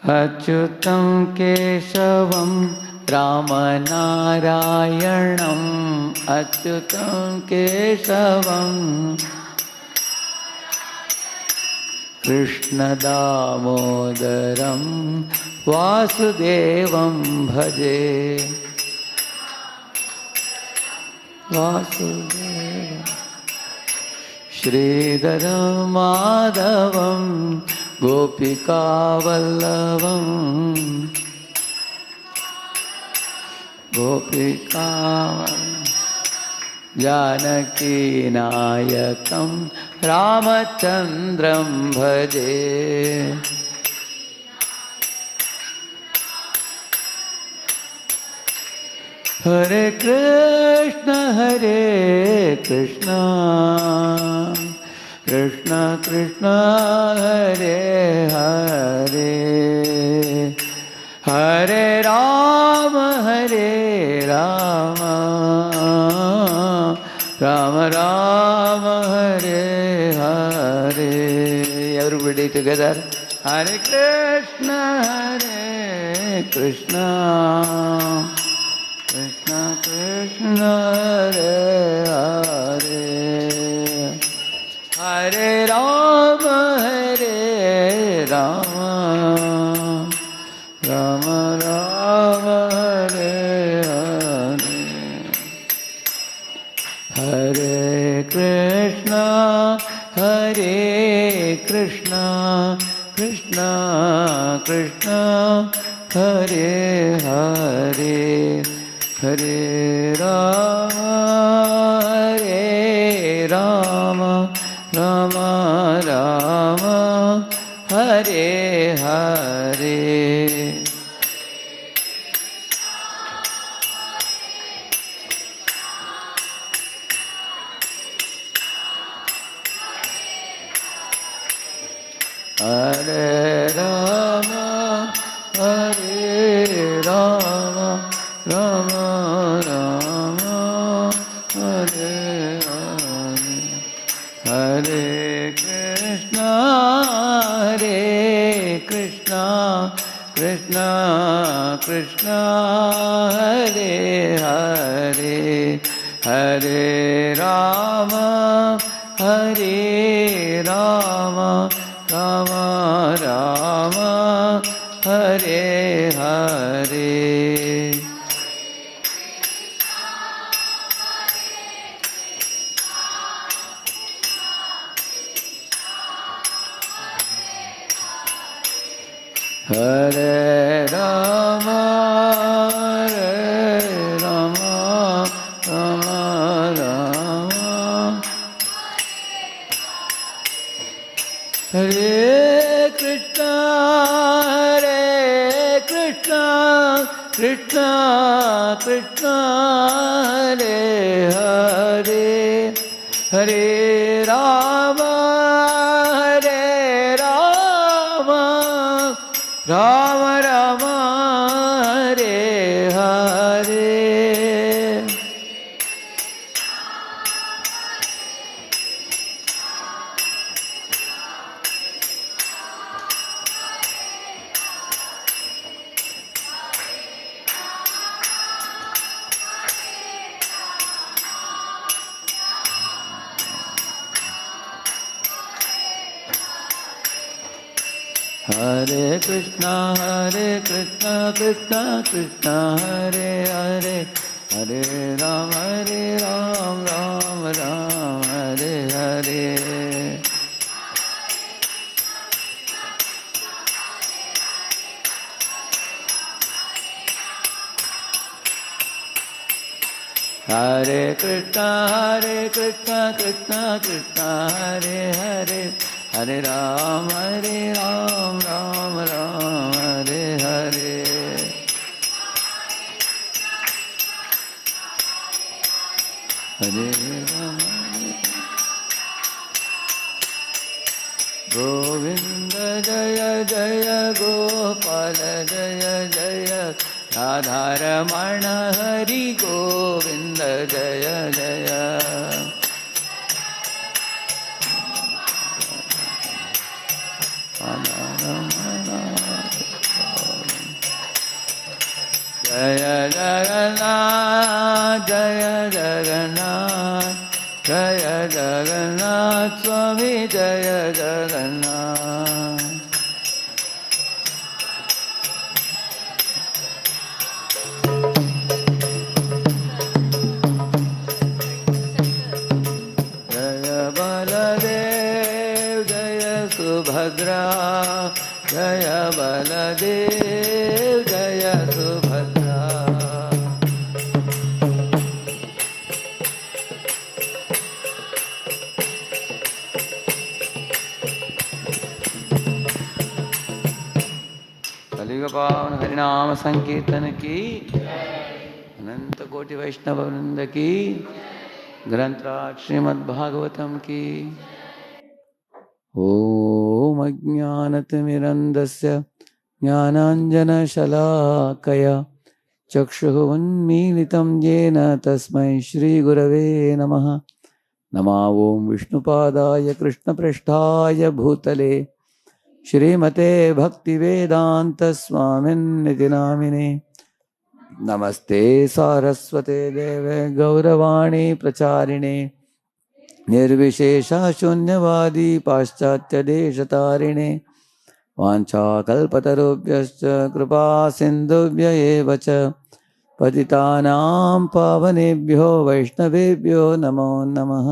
अच्युतं केशवं रामनारायणम् अच्युतं केशवं कृष्णदामोदरं वासुदेवं भजे वासुदेवं श्रीधरं माधवं गोपिकावल्लभं जानकीनायकं रामचन्द्रं भजे हरे Krishna Krishna Krishna Hare Hare Hare Ram Ram Ram Hare Hare. Everybody together. Hare Krishna Krishna Krishna Hare Hare Hare Rama Rama Rama Hare Hare Hare Krishna Krishna Krishna Hare Hare Hare Rama Rama Rama Hare Hare Hare Rama Rama Rama Hare Hare Hare Krishna Krishna Krishna Hare Hare Hare Rama Rama Rama Hare Hare Hare Rama Rama Rama Hare Krishna Krishna Krishna Hare Hare Hare Rama Rama Rama Hare Hare Hare Krishna Krishna Krishna Hare Hare Hare Rama Ram Ram Hare Hare Hare Krishna Krishna Krishna Hare Hare Hare Ram Ram Hare Hare Hare Rama Govinda Jaya Jaya Gopala Jaya Jaya Radharamana Hari Govinda Jaya Jaya Jaya Jagannath, Jaya Jagannath, Jaya Jagannath, Swami Jaya Jagannath. Jaya Baladev, Jaya Subhadra, Jaya Baladev, Jaya Subhadra. कलियुग पावन हरिनाम संकीर्तन की, अनंत कोटि वैष्णव वृंद की, ग्रंथराज श्रीमद् भागवतम की। ओम अज्ञानतिमिरन्धस्य ज्ञानाञ्जनशलाकया चक्षुरुन्मीलितं येन तस्मै श्रीगुरवे नमः। नमः ओं विष्णुपादाय कृष्णपृष्ठाय भूतले श्रीमते भक्तिवेदान्तस्वामिन्निति नामिने। नमस्ते सारस्वते देवे गौरवाणी प्रचारिणे निर्विशेषा शून्यवादी पाश्चात्यदेशतारिणे। वाञ्छाकल्पतरुभ्यश्च कृपा सिन्धुभ्य एव च पतितानां पावनेभ्यो वैष्णवेभ्यो नमो नमः।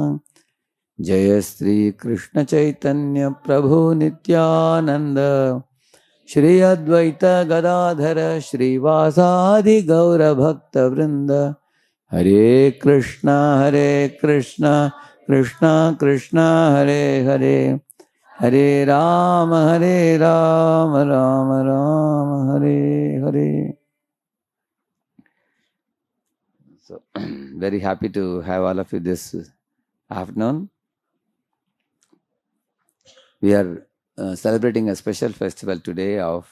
जय श्री कृष्ण चैतन्य प्रभु नित्यानंद, श्री अद्वैत गदाधर श्रीवासादि गौर भक्त वृंद। हरे कृष्ण कृष्ण कृष्ण हरे हरे, हरे Ram Ram Ram Hare Hare. So very happy to have all of you this afternoon. We are celebrating a special festival today of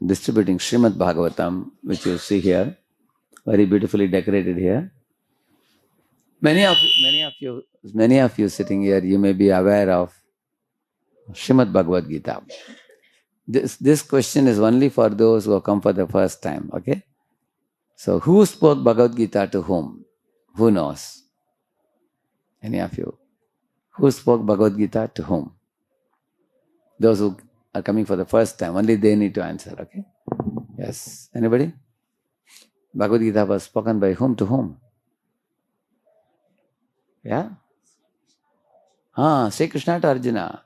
distributing Srimad Bhagavatam, which you see here, very beautifully decorated here. Many of you sitting here, you may be aware of Srimad Bhagavad Gita. This question is only for those who have come for the first time, okay? So who spoke Bhagavad Gita to whom? Who knows? Any of you? Who spoke Bhagavad Gita to whom? Those who are coming for the first time, only they need to answer, okay? Yes. Anybody? Bhagavad Gita was spoken by whom to whom? Yeah? Sri Krishna to Arjuna.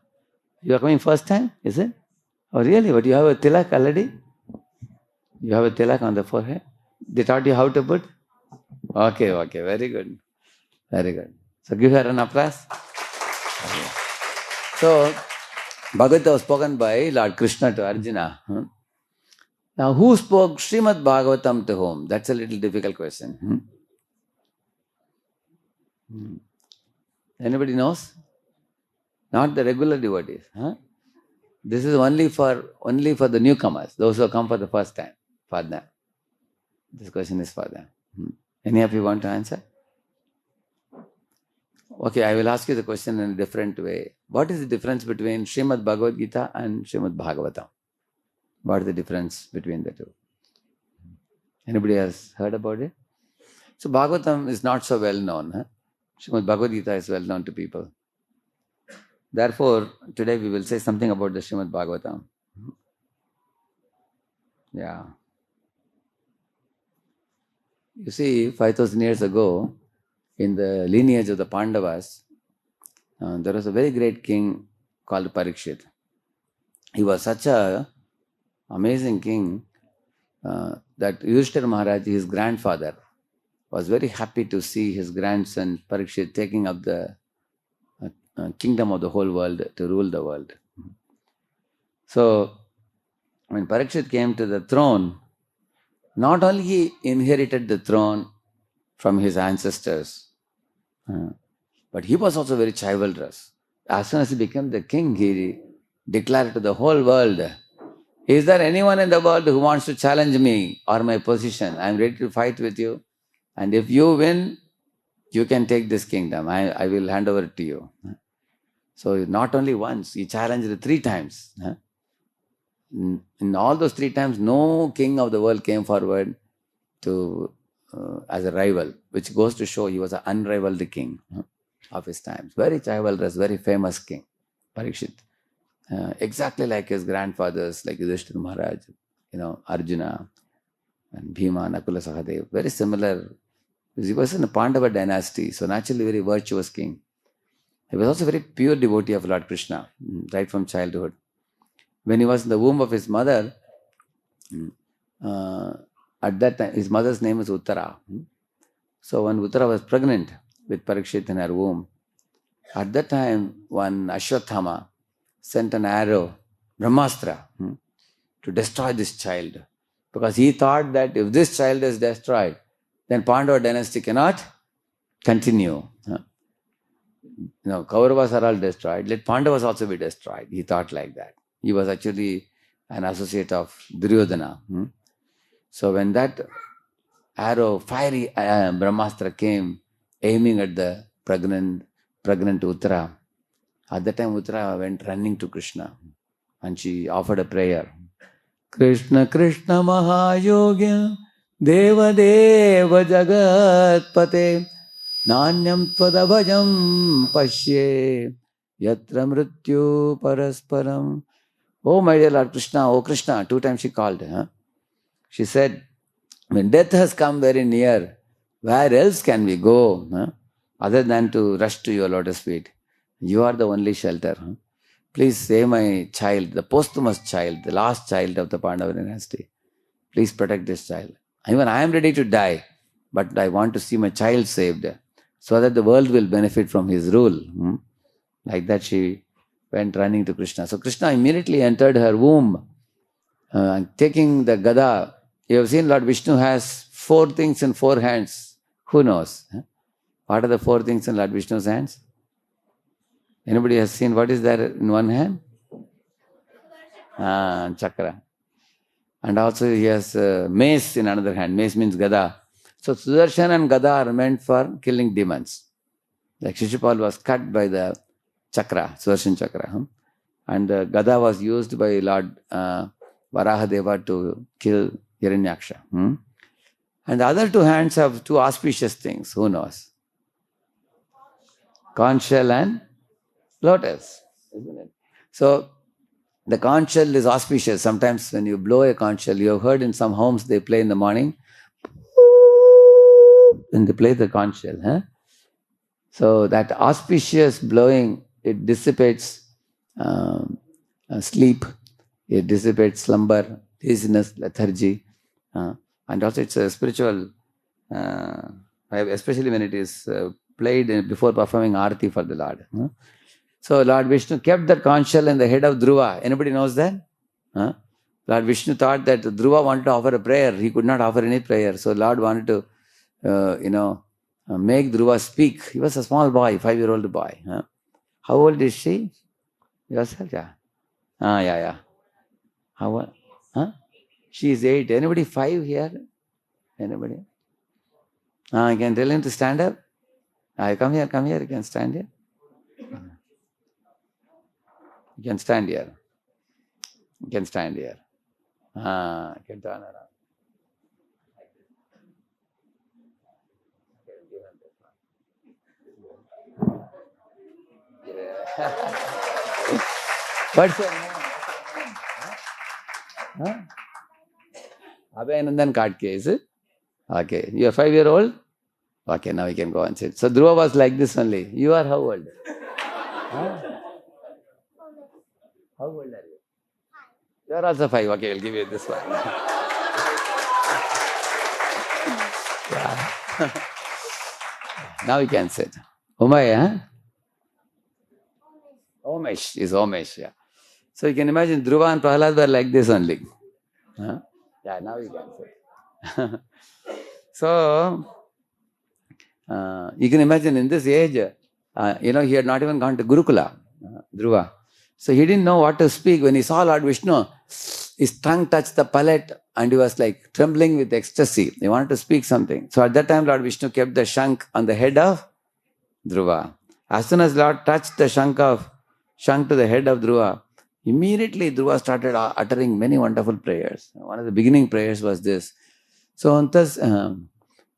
You are coming first time, is it? Oh really? But you have a tilak already? You have a tilak on the forehead? They taught you how to put? Okay, very good. Very good. So give her an applause. Okay. So, Bhagavad Gita was spoken by Lord Krishna to Arjuna. Now, who spoke Srimad Bhagavatam to whom? That's a little difficult question. Anybody knows? Not the regular devotees. This is only for the newcomers, those who have come for the first time. For them. This question is for them. Any of you want to answer? Okay, I will ask you the question in a different way. What is the difference between Srimad Bhagavad Gita and Srimad Bhagavatam? What is the difference between the two? Anybody has heard about it? So Bhagavatam is not so well known. Srimad Bhagavad Gita is well known to people. Therefore, today we will say something about the Srimad Bhagavatam. Yeah. You see, 5,000 years ago, in the lineage of the Pandavas, there was a very great king called Parikshit. He was such a amazing king that Yudhishthira Maharaj, his grandfather, was very happy to see his grandson Parikshit taking up the kingdom of the whole world to rule the world. So, when Parikshit came to the throne, not only he inherited the throne from his ancestors, but he was also very chivalrous. As soon as he became the king, he declared to the whole world, is there anyone in the world who wants to challenge me or my position? I am ready to fight with you. And if you win, you can take this kingdom. I will hand over it to you. So not only once, he challenged 3 times. in all those 3 times, no king of the world came forward to as a rival, which goes to show he was an unrivaled king of his times. Very chivalrous, very famous king, Parikshit. Exactly like his grandfathers, like Yudhishthira Maharaj, Arjuna and Bhima, Nakula Sahadev. Very similar. He was in a Pandava dynasty, so naturally very virtuous king. He was also a very pure devotee of Lord Krishna, right from childhood. When he was in the womb of his mother, at that time, his mother's name was Uttara. So when Uttara was pregnant with Parikshit in her womb, at that time, one Ashwathama sent an arrow, Brahmastra, to destroy this child. Because he thought that if this child is destroyed, then Pandava dynasty cannot continue. Kauravas are all destroyed. Let Pandavas also be destroyed. He thought like that. He was actually an associate of Duryodhana. So when that arrow, fiery Brahmastra came, aiming at the pregnant Uttara, at that time Uttara went running to Krishna and she offered a prayer. Krishna Krishna Mahayogya Deva Deva Jagat Pate Nanyam Tvadabhajam Pashye Yatra Mrityu Parasparam. Oh my dear Lord Krishna, oh Krishna, 2 times she called. She said, when death has come very near, where else can we go other than to rush to your lotus feet? You are the only shelter. Please save my child, the posthumous child, the last child of the Pandava dynasty. Please protect this child. Even I am ready to die, but I want to see my child saved so that the world will benefit from his rule. Like that she went running to Krishna. So Krishna immediately entered her womb and taking the gada. You have seen Lord Vishnu has 4 things in 4 hands. Who knows? What are the 4 things in Lord Vishnu's hands? Anybody has seen what is there in one hand? Chakra. And also he has mace in another hand. Mace means gada. So Sudarshan and gada are meant for killing demons. Like Shishupal was cut by the chakra, Sudarshan chakra. And the gada was used by Lord Varahadeva to kill Hiranyaksha. And the other 2 hands have 2 auspicious things. Who knows? Conch shell and lotus, isn't it? So the conch shell is auspicious. Sometimes when you blow a conch shell, you have heard in some homes they play in the morning. When they play the conch shell. So that auspicious blowing, it dissipates sleep, it dissipates slumber, laziness, lethargy. And also it's a spiritual, especially when it is played before performing arati for the Lord. So Lord Vishnu kept that conch shell in the head of Dhruva. Anybody knows that? Lord Vishnu thought that Dhruva wanted to offer a prayer. He could not offer any prayer. So Lord wanted to, make Dhruva speak. He was a small boy, 5-year-old boy. How old is she? Yourself? Yeah. Yeah. How old? She is 8. Anybody 5 here? Anybody? You can tell him to stand up. Come here. You can stand here. You can stand here. You can stand here. You can turn around. What's your name? Abhayanandan Katke, is it? Okay. You are 5-year-old? Okay, now you can go and sit. So Dhruva was like this only. You are how old? How old are you? You are also 5. Okay, I'll give you this one. Yeah. Now you can sit. Umay, Omesh is Omesh, yeah. So you can imagine Dhruva and Prahlad were like this only. Yeah, now you can sit. So, you can imagine in this age, he had not even gone to Gurukula, Dhruva. So he didn't know what to speak. When he saw Lord Vishnu, his tongue touched the palate and he was like trembling with ecstasy. He wanted to speak something. So at that time, Lord Vishnu kept the shank on the head of Dhruva. As soon as Lord touched the shank to the head of Dhruva, Immediately Dhruva started uttering many wonderful prayers. One of the beginning prayers was this. So antas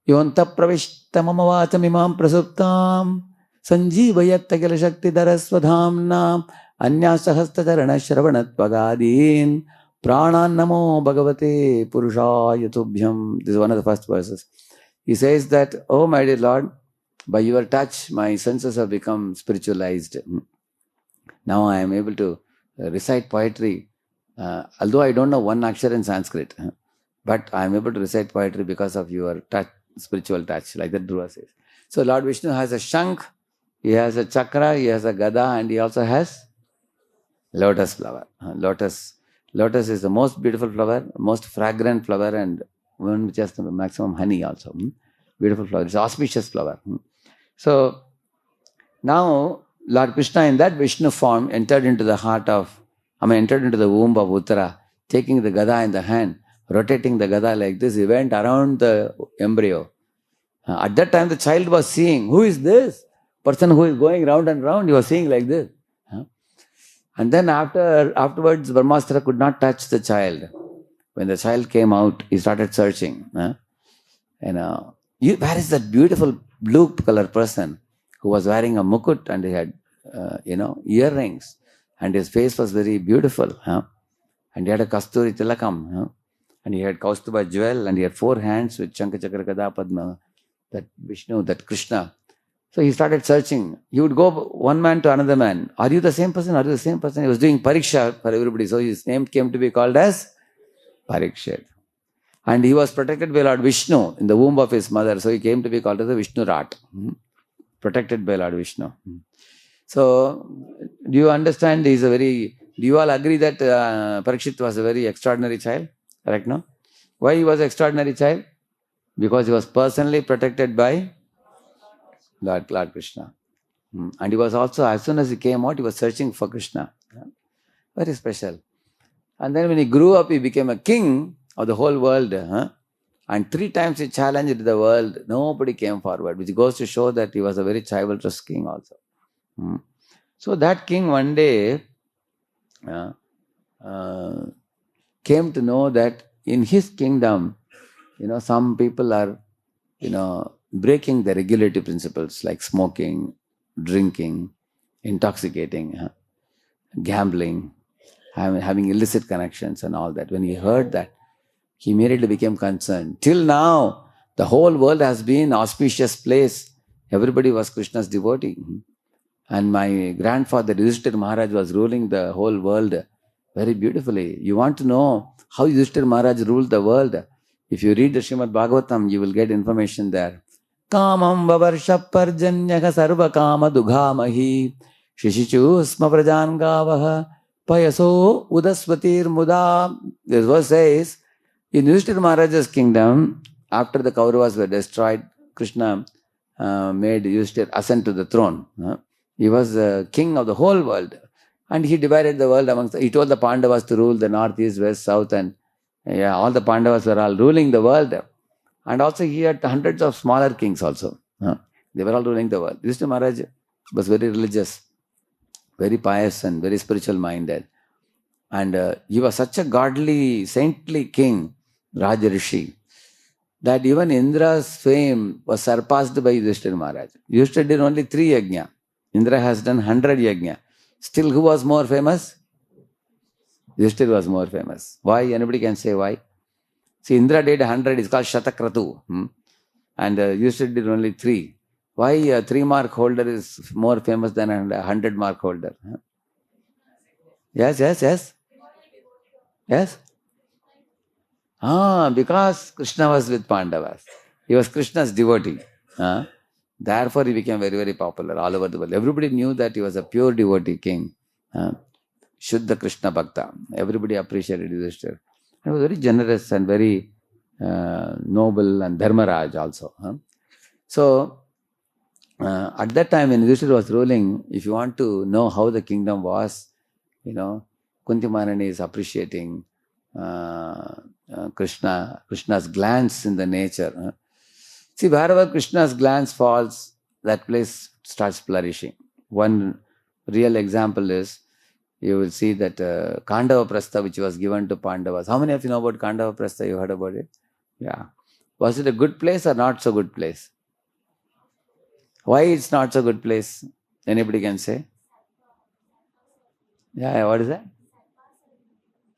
Yonta pravishta mama vachamimam prasuptam sanjeevayat akila shakti daraswadhamna anyasahasta charana shravanatvagadin pranan namo bhagavate purushaya tubhyam. This is one of the first verses. He says that, oh my dear Lord, by your touch my senses have become spiritualized. Now I am able to recite poetry, although I don't know one akshar in Sanskrit, but I am able to recite poetry because of your touch, spiritual touch, like that Dhruva says. So Lord Vishnu has a shankh, he has a chakra, he has a gada, and he also has lotus flower. Lotus is the most beautiful flower, most fragrant flower, and one which has the maximum honey also. Beautiful flower. It's auspicious flower. So now Lord Krishna in that Vishnu form entered into the entered into the womb of Uttara, taking the gada in the hand, rotating the gada like this. He went around the embryo. At that time the child was seeing, who is this person who is going round and round? He was seeing like this. And then afterwards Brahmastra could not touch the child. When the child came out, he started searching. Where is that beautiful blue color person who was wearing a mukut and he had, earrings, and his face was very beautiful, and he had a kasturi tilakam, and he had Kaustuba jewel, and he had 4 hands with Shankha Chakra Gada Padma, that Vishnu, that Krishna. So he started searching. He would go one man to another man. Are you the same person? Are you the same person? He was doing pariksha for everybody. So his name came to be called as Parikshit. And he was protected by Lord Vishnu in the womb of his mother. So he came to be called as the Vishnu Rat. Protected by Lord Vishnu. So, do you understand? Do you all agree that Parikshit was a very extraordinary child? Correct, no? Why he was an extraordinary child? Because he was personally protected by Lord Krishna. And he was also, as soon as he came out, he was searching for Krishna. Very special. And then when he grew up, he became a king of the whole world. And 3 times he challenged the world. Nobody came forward, which goes to show that he was a very chivalrous king also. So that king one day came to know that in his kingdom, some people are, breaking the regulative principles like smoking, drinking, intoxicating, gambling, having illicit connections and all that. When he heard that, he immediately became concerned. Till now, the whole world has been an auspicious place. Everybody was Krishna's devotee. And my grandfather, Yudhishthira Maharaj, was ruling the whole world very beautifully. You want to know how Yudhishthira Maharaj ruled the world? If you read the Srimad Bhagavatam, you will get information there. Kamam vavarsha parjanyaha sarva kama dughamahi shishichu sma prajan gavaha payaso udasvatir muda. This verse says, in Yudhishthira Maharaj's kingdom, after the Kauravas were destroyed, Krishna made Yudhishthira ascend to the throne. He was the king of the whole world. And he divided the world amongst, he told the Pandavas to rule the north, east, west, south, and all the Pandavas were all ruling the world. And also he had hundreds of smaller kings also. They were all ruling the world. Yudhishthira Maharaj was very religious, very pious and very spiritual minded. And he was such a godly, saintly king, Raja Rishi, that even Indra's fame was surpassed by Yudhishthira Maharaj. Yudhishthira did only 3 yajna. Indra has done 100 yajna. Still, who was more famous? Yudhishthira was more famous. Why? Anybody can say why? See, Indra did 100, it's called Shatakratu. And Yudhishthira did only 3. Why a 3-mark holder is more famous than a 100-mark holder? Yes? Because Krishna was with Pandavas. He was Krishna's devotee. Therefore, he became very, very popular all over the world. Everybody knew that he was a pure devotee king. Shuddha Krishna Bhakta. Everybody appreciated Yudhishthira. He was very generous and very noble, and Dharmaraj also. So, at that time when Yudhishthira was ruling, if you want to know how the kingdom was, Kunti Maharani is appreciating Krishna's glance in the nature. See, wherever Krishna's glance falls, that place starts flourishing. One real example is, you will see that Kandava Prastha, which was given to Pandavas. How many of you know about Kandava Prastha? You heard about it? Yeah. Was it a good place or not so good place? Why it's not so good place? Anybody can say? Yeah, what is that?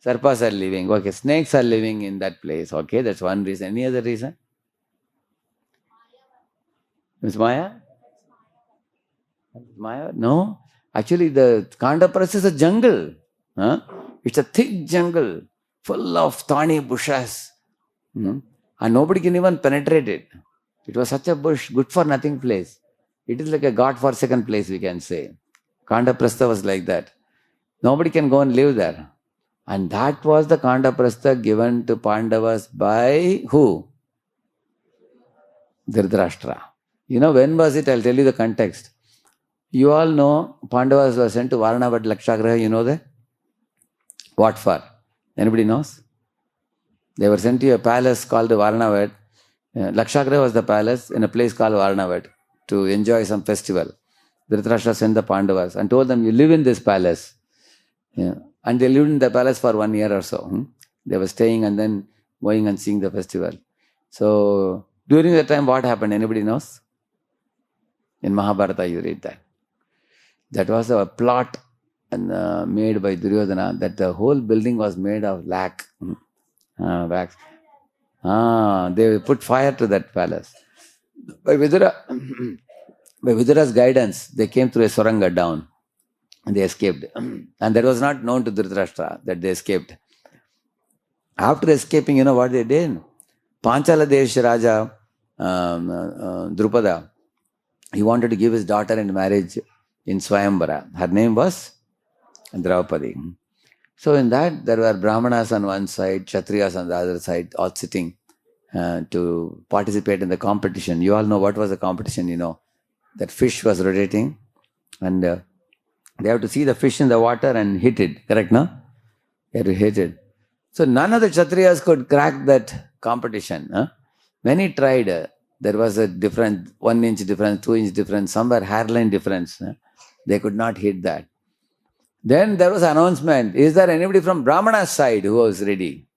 Sarpas are living. Okay, snakes are living in that place. Okay, that's one reason. Any other reason? Miss Maya? Maya? No. Actually, the Kandaparas is a jungle. Huh? It's a thick jungle full of thorny bushes. Hmm? And nobody can even penetrate it. It was such a bush, good for nothing place. It is like a God-forsaken place, we can say. Kandaprastha was like that. Nobody can go and live there. And that was the Kandaprastha given to Pandavas by who? Dhritarashtra. You know, when was it? I'll tell you the context. You all know Pandavas were sent to Varanavat Lakshagraha, you know that? What for? Anybody knows? They were sent to a palace called Varanavat. Lakshagraha was the palace in a place called Varanavat to enjoy some festival. Dhritarashtra sent the Pandavas and told them, you live in this palace. Yeah. And they lived in the palace for 1 year or so. They were staying and then going and seeing the festival. So, during that time, what happened? Anybody knows? In Mahabharata, you read that. That was a plot made by Duryodhana that the whole building was made of wax. They put fire to that palace. By Vidura's guidance, they came through a suranga down and they escaped. And that was not known to Dhritarashtra that they escaped. After escaping, you know what they did? Panchala Desh Raja Drupada, he wanted to give his daughter in marriage in Swayambara. Her name was Draupadi. So in that, there were Brahmanas on one side, Kshatriyas on the other side, all sitting to participate in the competition. You all know what was the competition, you know. That fish was rotating and they have to see the fish in the water and hit it, correct, no? They have to hit it. So none of the Kshatriyas could crack that competition. When he tried, there was a difference, 1 inch difference, 2 inch difference, somewhere hairline difference. They could not hit that. Then there was an announcement, is there anybody from Brahmana's side who was ready?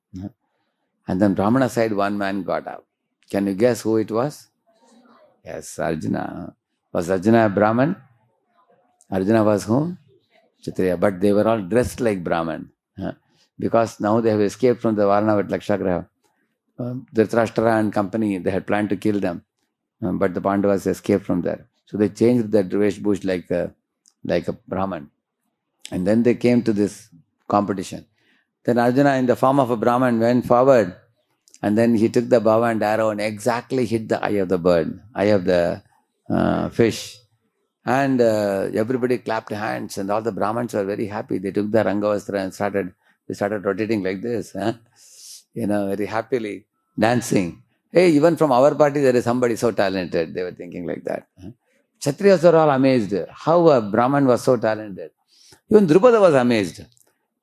And then Brahmana's side, one man got up. Can you guess who it was? Yes, Arjuna. Was Arjuna a Brahman? Arjuna was whom? Kshatriya. But they were all dressed like Brahman. Because now they have escaped from the Varanavat Lakshagraha. Dhritarashtra and company, they had planned to kill them. But the Pandavas escaped from there. So they changed their Vesh Bhush like a Brahman. And then they came to this competition. Then Arjuna, in the form of a Brahman, went forward. And then he took the bow and arrow and exactly hit the eye of the bird, eye of the fish. And everybody clapped hands and all the Brahmins were very happy. They took the Rangavastra and they started rotating like this. Very happily dancing. Hey, even from our party there is somebody so talented. They were thinking like that. Kshatriyas were all amazed. How a Brahman was so talented. Even Drupada was amazed.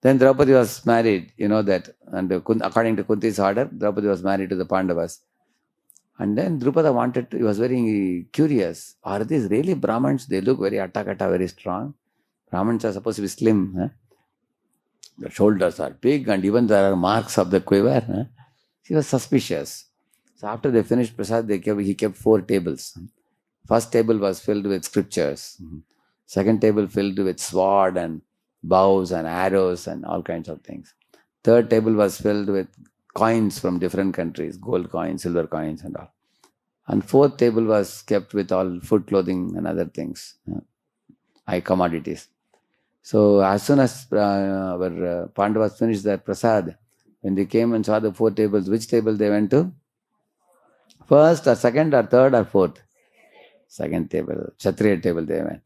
Then Draupadi was married, you know that. And according to Kunti's order, Draupadi was married to the Pandavas. And then Drupada he was very curious. Are these really Brahmins? They look very atta-katta, very strong. Brahmins are supposed to be slim. The shoulders are big and even there are marks of the quiver. He was suspicious. So after they finished prasad, he kept 4 tables. First table was filled with scriptures. Second table filled with sword and bows and arrows and all kinds of things. Third table was filled with coins from different countries, gold coins, silver coins and all. And fourth table was kept with all food, clothing and other things, high commodities. So as soon as our Pandavas finished their prasad, when they came and saw the 4 tables, which table they went to? First or second or third or fourth? Second table, Kshatriya table they went.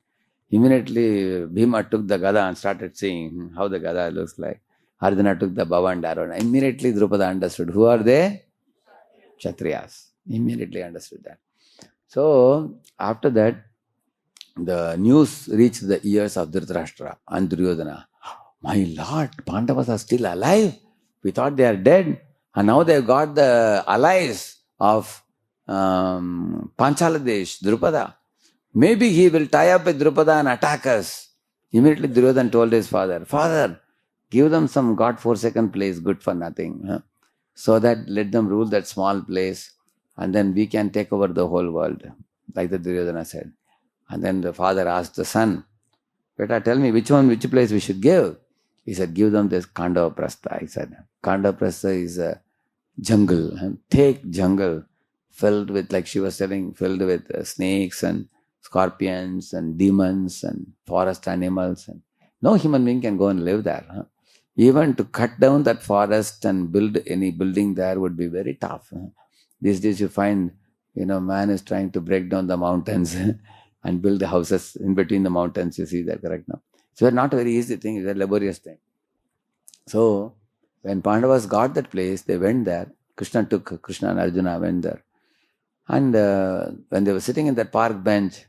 Immediately Bhima took the Gada and started seeing how the Gada looks like. Arjuna took the Bhava and arrow. Immediately Drupada understood. Who are they? Kshatriyas. Immediately understood that. So after that, the news reached the ears of Dhritarashtra and Duryodhana. My lord, Pandavas are still alive. We thought they are dead. And now they've got the allies of Panchala Desh, Drupada. Maybe he will tie up with Drupada and attack us. Immediately Duryodhana told his father, Father, give them some God-forsaken place, good for nothing. So that let them rule that small place and then we can take over the whole world. Like the Duryodhana said. And then the father asked the son, Beta, tell me which place we should give? He said, give them this Kandava Prastha. He said, Kandava Prastha is a jungle, thick jungle filled with, like she was telling, filled with snakes and scorpions and demons and forest animals. And no human being can go and live there. Even to cut down that forest and build any building there would be very tough. These days you find, man is trying to break down the mountains and build the houses in between the mountains. You see that correct now. So not a very easy thing, it's a laborious thing. So when Pandavas got that place, they went there. Krishna and Arjuna went there. And when they were sitting in that park bench,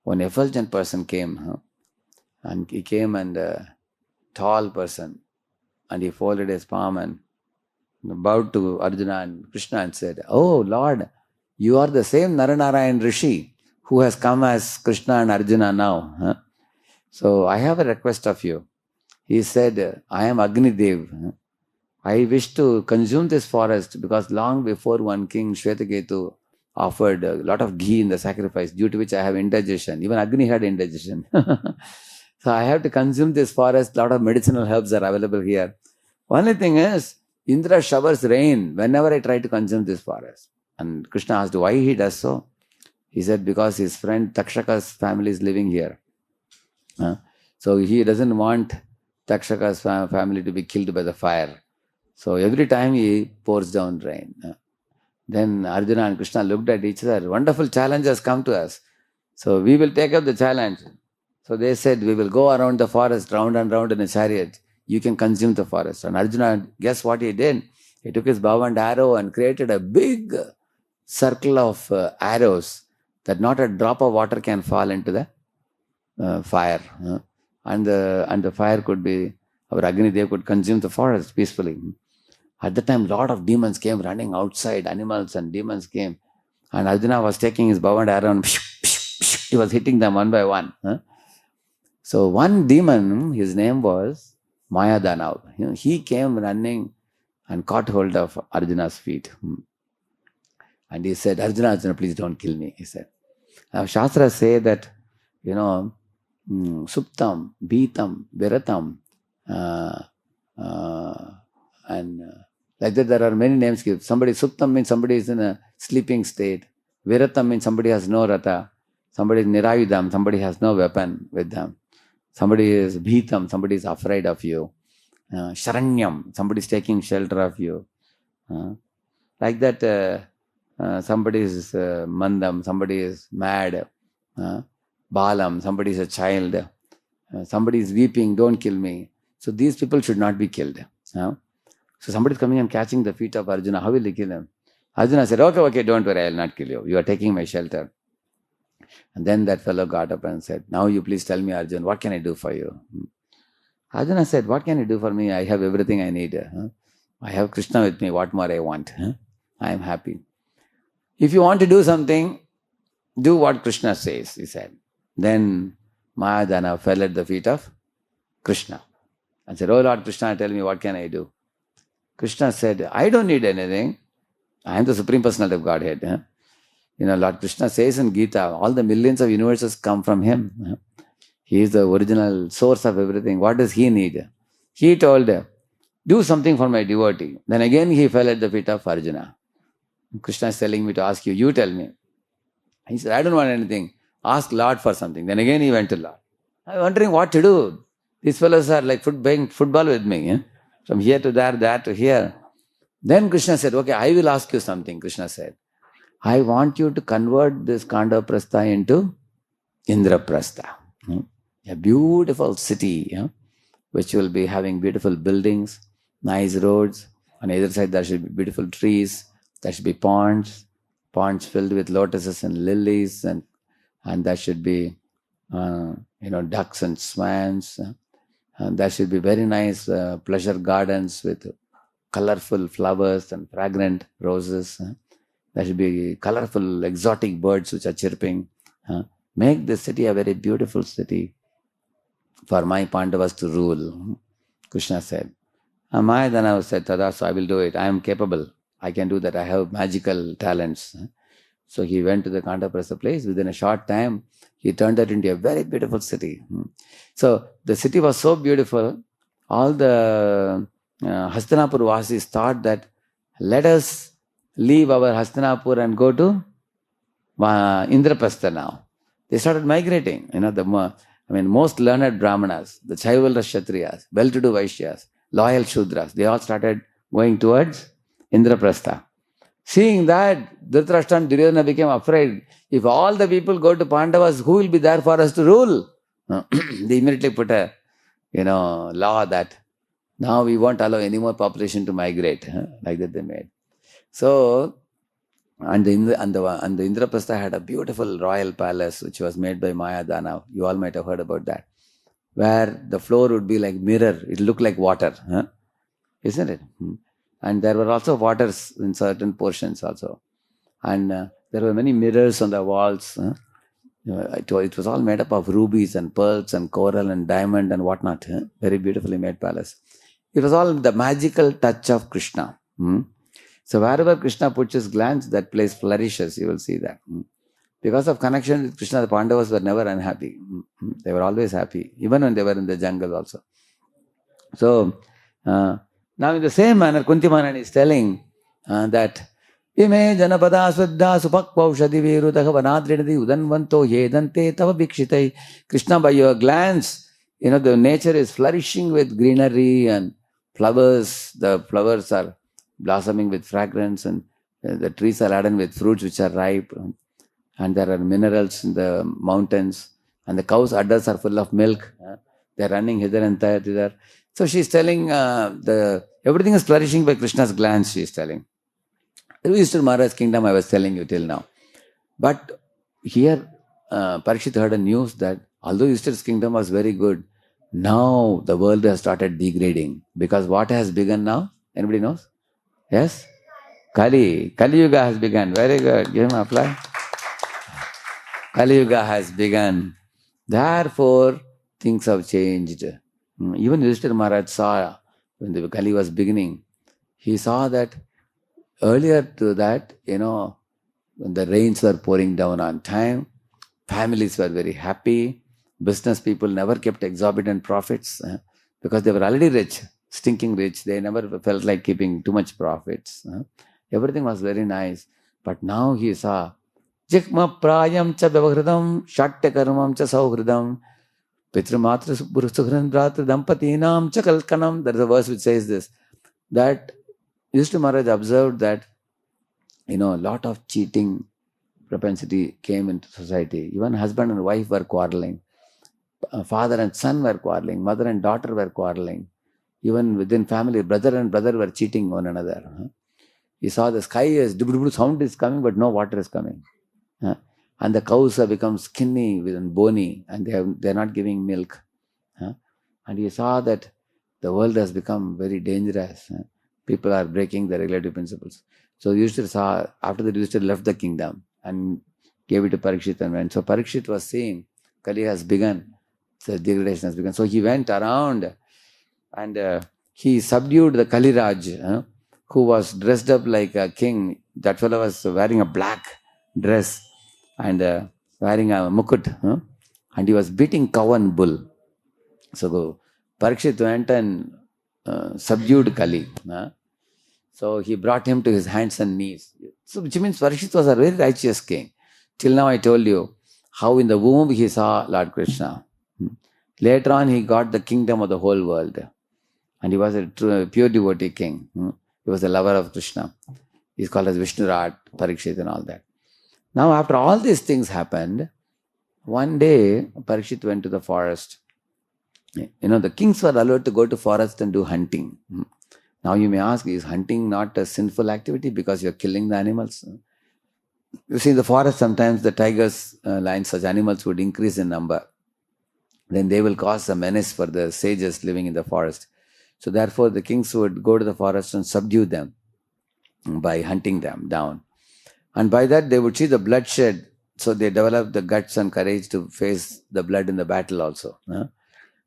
one effulgent person came. And he came and tall person. And he folded his palm and bowed to Arjuna and Krishna and said, Oh Lord, you are the same Naranarayan Rishi who has come as Krishna and Arjuna now. So I have a request of you. He said, I am Agni Dev. I wish to consume this forest because long before one king, Shvetaketu, offered a lot of ghee in the sacrifice, due to which I have indigestion. Even Agni had indigestion. So I have to consume this forest. A lot of medicinal herbs are available here. Only thing is, Indra showers rain whenever I try to consume this forest. And Krishna asked why he does so. He said because his friend Takshaka's family is living here. So he doesn't want Takshaka's family to be killed by the fire. So every time he pours down rain. Then Arjuna and Krishna looked at each other. Wonderful challenge has come to us. So we will take up the challenge. So they said, we will go around the forest, round and round in a chariot. You can consume the forest. And Arjuna, guess what he did? He took his bow and arrow and created a big circle of arrows that not a drop of water can fall into the fire. And the fire could be, our Agni Dev could consume the forest peacefully. At the time, lot of demons came running outside, animals and demons came. And Arjuna was taking his bow and arrow and he was hitting them one by one. So one demon, his name was Mayadanav. He came running and caught hold of Arjuna's feet. And he said, Arjuna, please don't kill me, he said. Now Shastras say that, Suptam, Bhitam, Viratam, and like that there are many names given. Somebody, Suptam means somebody is in a sleeping state. Viratam means somebody has no rata. Somebody is Nirayudam, somebody has no weapon with them. Somebody is Bhitam, somebody is afraid of you. Sharanyam, somebody is taking shelter of you. Like that, somebody is Mandam, somebody is mad. Balam, somebody is a child. Somebody is weeping, don't kill me. So these people should not be killed. So somebody is coming and catching the feet of Arjuna. How will he kill him? Arjuna said, okay, don't worry, I will not kill you. You are taking my shelter. And then that fellow got up and said, now you please tell me, Arjuna, what can I do for you? Arjuna said, what can you do for me? I have everything I need. I have Krishna with me. What more I want? I am happy. If you want to do something, do what Krishna says, he said. Then Mayadana fell at the feet of Krishna and said, oh Lord Krishna, tell me what can I do? Krishna said, I don't need anything. I am the Supreme Personality of Godhead. Lord Krishna says in Gita, all the millions of universes come from him. He is the original source of everything. What does he need? He told, do something for my devotee. Then again he fell at the feet of Arjuna. Krishna is telling me to ask you, you tell me. He said, I don't want anything. Ask Lord for something. Then again he went to Lord. I'm wondering what to do. These fellows are like playing football with me. From here to there, there to here. Then Krishna said, okay, I will ask you something. Krishna said, I want you to convert this Kandava Prastha into Indraprastha. A beautiful city, which will be having beautiful buildings, nice roads. On either side there should be beautiful trees. There should be ponds filled with lotuses and lilies, and there should be, ducks and swans. And there should be very nice pleasure gardens with colorful flowers and fragrant roses. There should be colorful exotic birds which are chirping. Make the city a very beautiful city. for my Pandavas to rule. Krishna said. And Mayadana said, Tadasu, I will do it. I am capable. I can do that. I have magical talents. So he went to the Kandaprastha place. Within a short time, he turned it into a very beautiful city. So the city was so beautiful. All the Hastinapur Vasis thought that let us leave our Hastinapur and go to Indraprastha now. They started migrating. Most learned Brahmanas, the Chaivalra Kshatriyas, well-to-do Vaishyas, loyal Shudras, they all started going towards Indraprastha. Seeing that, Dhritarashtra and Duryodhana became afraid. If all the people go to Pandavas, who will be there for us to rule? They immediately put a law that now we won't allow any more population to migrate. Like that they made. So, and the Indraprastha had a beautiful royal palace which was made by Mayadana. You all might have heard about that. Where the floor would be like mirror. It looked like water. Isn't it? And there were also waters in certain portions also. And there were many mirrors on the walls. It was all made up of rubies and pearls and coral and diamond and whatnot. Very beautifully made palace. It was all the magical touch of Krishna. So wherever Krishna puts his glance, that place flourishes. You will see that. Because of connection with Krishna, the Pandavas were never unhappy. They were always happy, even when they were in the jungle also. So, now in the same manner, Kunti Maharani is telling that Ime janapada swaddha supakpaushadi virudaha vanadrinadi udanvanto yedante tava bikshitai. Krishna, by your glance, the nature is flourishing with greenery and flowers. The flowers are blossoming with fragrance and the trees are laden with fruits which are ripe. And there are minerals in the mountains. And the cows' udders are full of milk. They're running hither and thither. So she's telling everything is flourishing by Krishna's glance, she's telling. Yudhishthira Maharaj's kingdom I was telling you till now. But here Parikshit heard a news that although Yudhishthira's kingdom was very good, now the world has started degrading. Because what has begun now? Anybody knows? Yes? Kali Yuga has begun. Very good. Give him an applause. Kali Yuga has begun. Therefore, things have changed. Even Yudhishthira Maharaj saw, when the Kali was beginning, he saw that earlier to that, when the rains were pouring down on time, families were very happy, business people never kept exorbitant profits because they were already rich, stinking rich. They never felt like keeping too much profits. Everything was very nice. But now he saw, Jikma prayam cha vyavahridam, shatya karmam cha sauhridam, Pitramatra Purusukhran Bratra Dampatinam Chakalkanam. There is a verse which says this, that Yudhishthira Maharaj observed that, a lot of cheating propensity came into society. Even husband and wife were quarreling. Father and son were quarreling. Mother and daughter were quarreling. Even within family, brother and brother were cheating one another. He saw the sky as sound is coming, but no water is coming. And the cows have become skinny and bony, and they're not giving milk. And he saw that the world has become very dangerous. People are breaking the regulative principles. So Yudhishthira saw, after that Yudhishthira left the kingdom and gave it to Parikshit and went. So Parikshit was seeing, Kali has begun, the degradation has begun. So he went around and he subdued the Kali Raj, who was dressed up like a king. That fellow was wearing a black dress and wearing a mukut, and he was beating cow and bull. So Parikshit went and subdued Kali. So he brought him to his hands and knees. So which means Parikshit was a very righteous king. Till now I told you how in the womb he saw Lord Krishna. Later on he got the kingdom of the whole world. And he was a pure devotee king. He was a lover of Krishna. He's called as Vishnurat, Parikshit and all that. Now after all these things happened, one day Parikshit went to the forest. The kings were allowed to go to forest and do hunting. Now you may ask, is hunting not a sinful activity because you're killing the animals? You see, in the forest sometimes the tigers, lions, such animals would increase in number. Then they will cause a menace for the sages living in the forest. So therefore the kings would go to the forest and subdue them by hunting them down. And by that they would see the bloodshed. So they developed the guts and courage to face the blood in the battle also.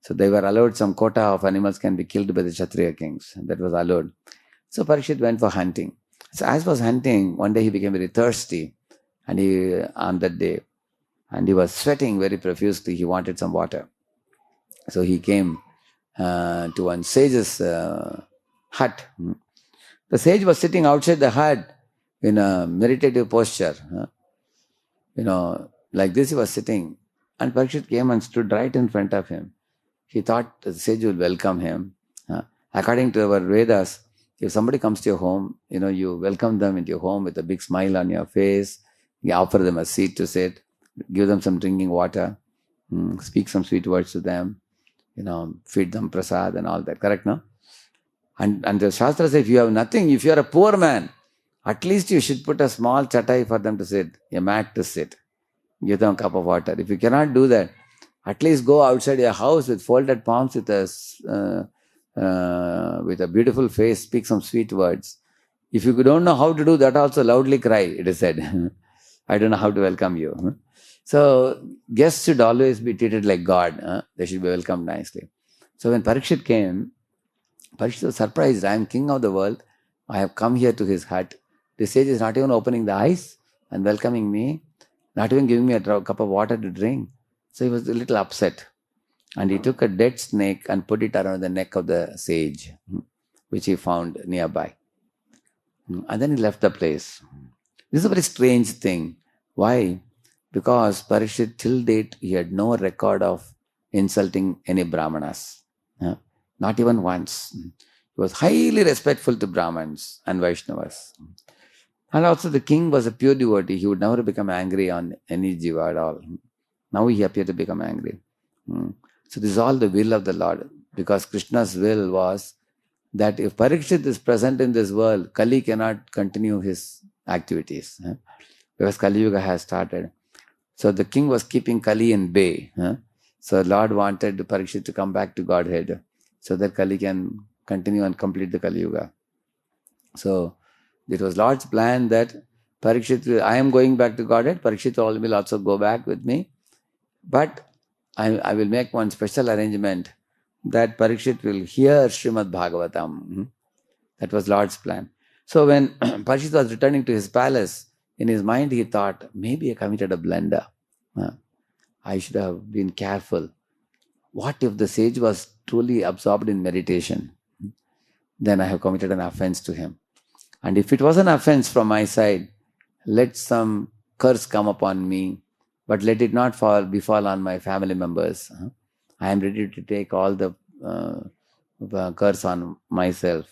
So they were allowed some quota of animals can be killed by the Kshatriya kings. That was allowed. So Parikshit went for hunting. So as was hunting, one day he became very thirsty, and he on that day, and he was sweating very profusely. He wanted some water. So he came to one sage's hut. The sage was sitting outside the hut in a meditative posture. Like this he was sitting. And Parikshit came and stood right in front of him. He thought the sage will welcome him. According to our Vedas, if somebody comes to your home, you welcome them into your home with a big smile on your face. You offer them a seat to sit, give them some drinking water, speak some sweet words to them, feed them prasad and all that. Correct, no? And the Shastra says, if you have nothing, if you are a poor man, at least you should put a small chatai for them to sit, a mat to sit. Give them a cup of water. If you cannot do that, at least go outside your house with folded palms with a beautiful face, speak some sweet words. If you don't know how to do that, also loudly cry, it is said. I don't know how to welcome you. So guests should always be treated like God. They should be welcomed nicely. So when Parikshit came, Parikshit was surprised. I am king of the world. I have come here to his hut. The sage is not even opening the eyes and welcoming me, not even giving me a cup of water to drink. So he was a little upset. And he took a dead snake and put it around the neck of the sage, which he found nearby. And then he left the place. This is a very strange thing. Why? Because Parikshit till date, he had no record of insulting any Brahmanas. Not even once. He was highly respectful to Brahmins and Vaishnavas. And also the king was a pure devotee. He would never become angry on any jiva at all. Now he appeared to become angry. So this is all the will of the Lord. Because Krishna's will was that if Parikshit is present in this world, Kali cannot continue his activities. Because Kali Yuga has started. So the king was keeping Kali in bay. So Lord wanted Parikshit to come back to Godhead, so that Kali can continue and complete the Kali Yuga. So it was Lord's plan that Parikshit, I am going back to Godhead, Parikshit will also go back with me. But I will make one special arrangement that Parikshit will hear Srimad Bhagavatam. That was Lord's plan. So when Parikshit was returning to his palace, in his mind he thought, maybe I committed a blunder. I should have been careful. What if the sage was truly absorbed in meditation? Then I have committed an offense to him. And if it was an offense from my side, let some curse come upon me, but let it not befall on my family members. I am ready to take all the curse on myself.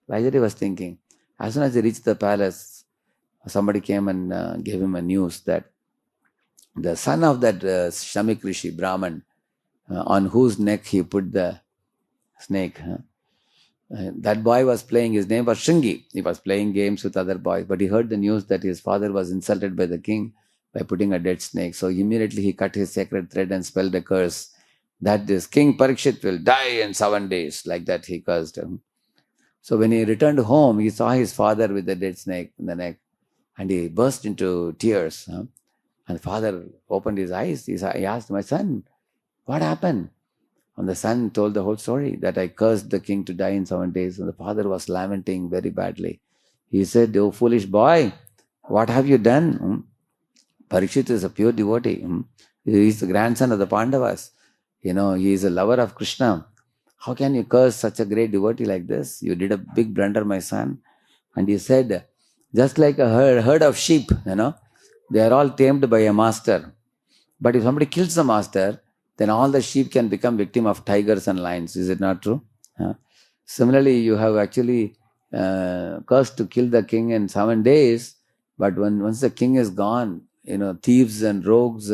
Vajari was thinking. As soon as he reached the palace, somebody came and gave him a news that the son of that Shamik Rishi, Brahman, on whose neck he put the snake, that boy was playing, his name was Shringi. He was playing games with other boys, but he heard the news that his father was insulted by the king by putting a dead snake. So immediately he cut his sacred thread and spelled a curse that this King Parikshit will die in 7 days. Like that he cursed him. So when he returned home, he saw his father with the dead snake in the neck, and he burst into tears. And the father opened his eyes. He asked, my son, what happened? And the son told the whole story, that I cursed the king to die in 7 days. And the father was lamenting very badly. He said, oh foolish boy, what have you done? Parikshit is a pure devotee. He is the grandson of the Pandavas. He is a lover of Krishna. How can you curse such a great devotee like this? You did a big blunder, my son. And he said, just like a herd of sheep, they are all tamed by a master. But if somebody kills the master, then all the sheep can become victim of tigers and lions. Is it not true? Similarly, you have actually cursed to kill the king in 7 days, but once the king is gone, thieves and rogues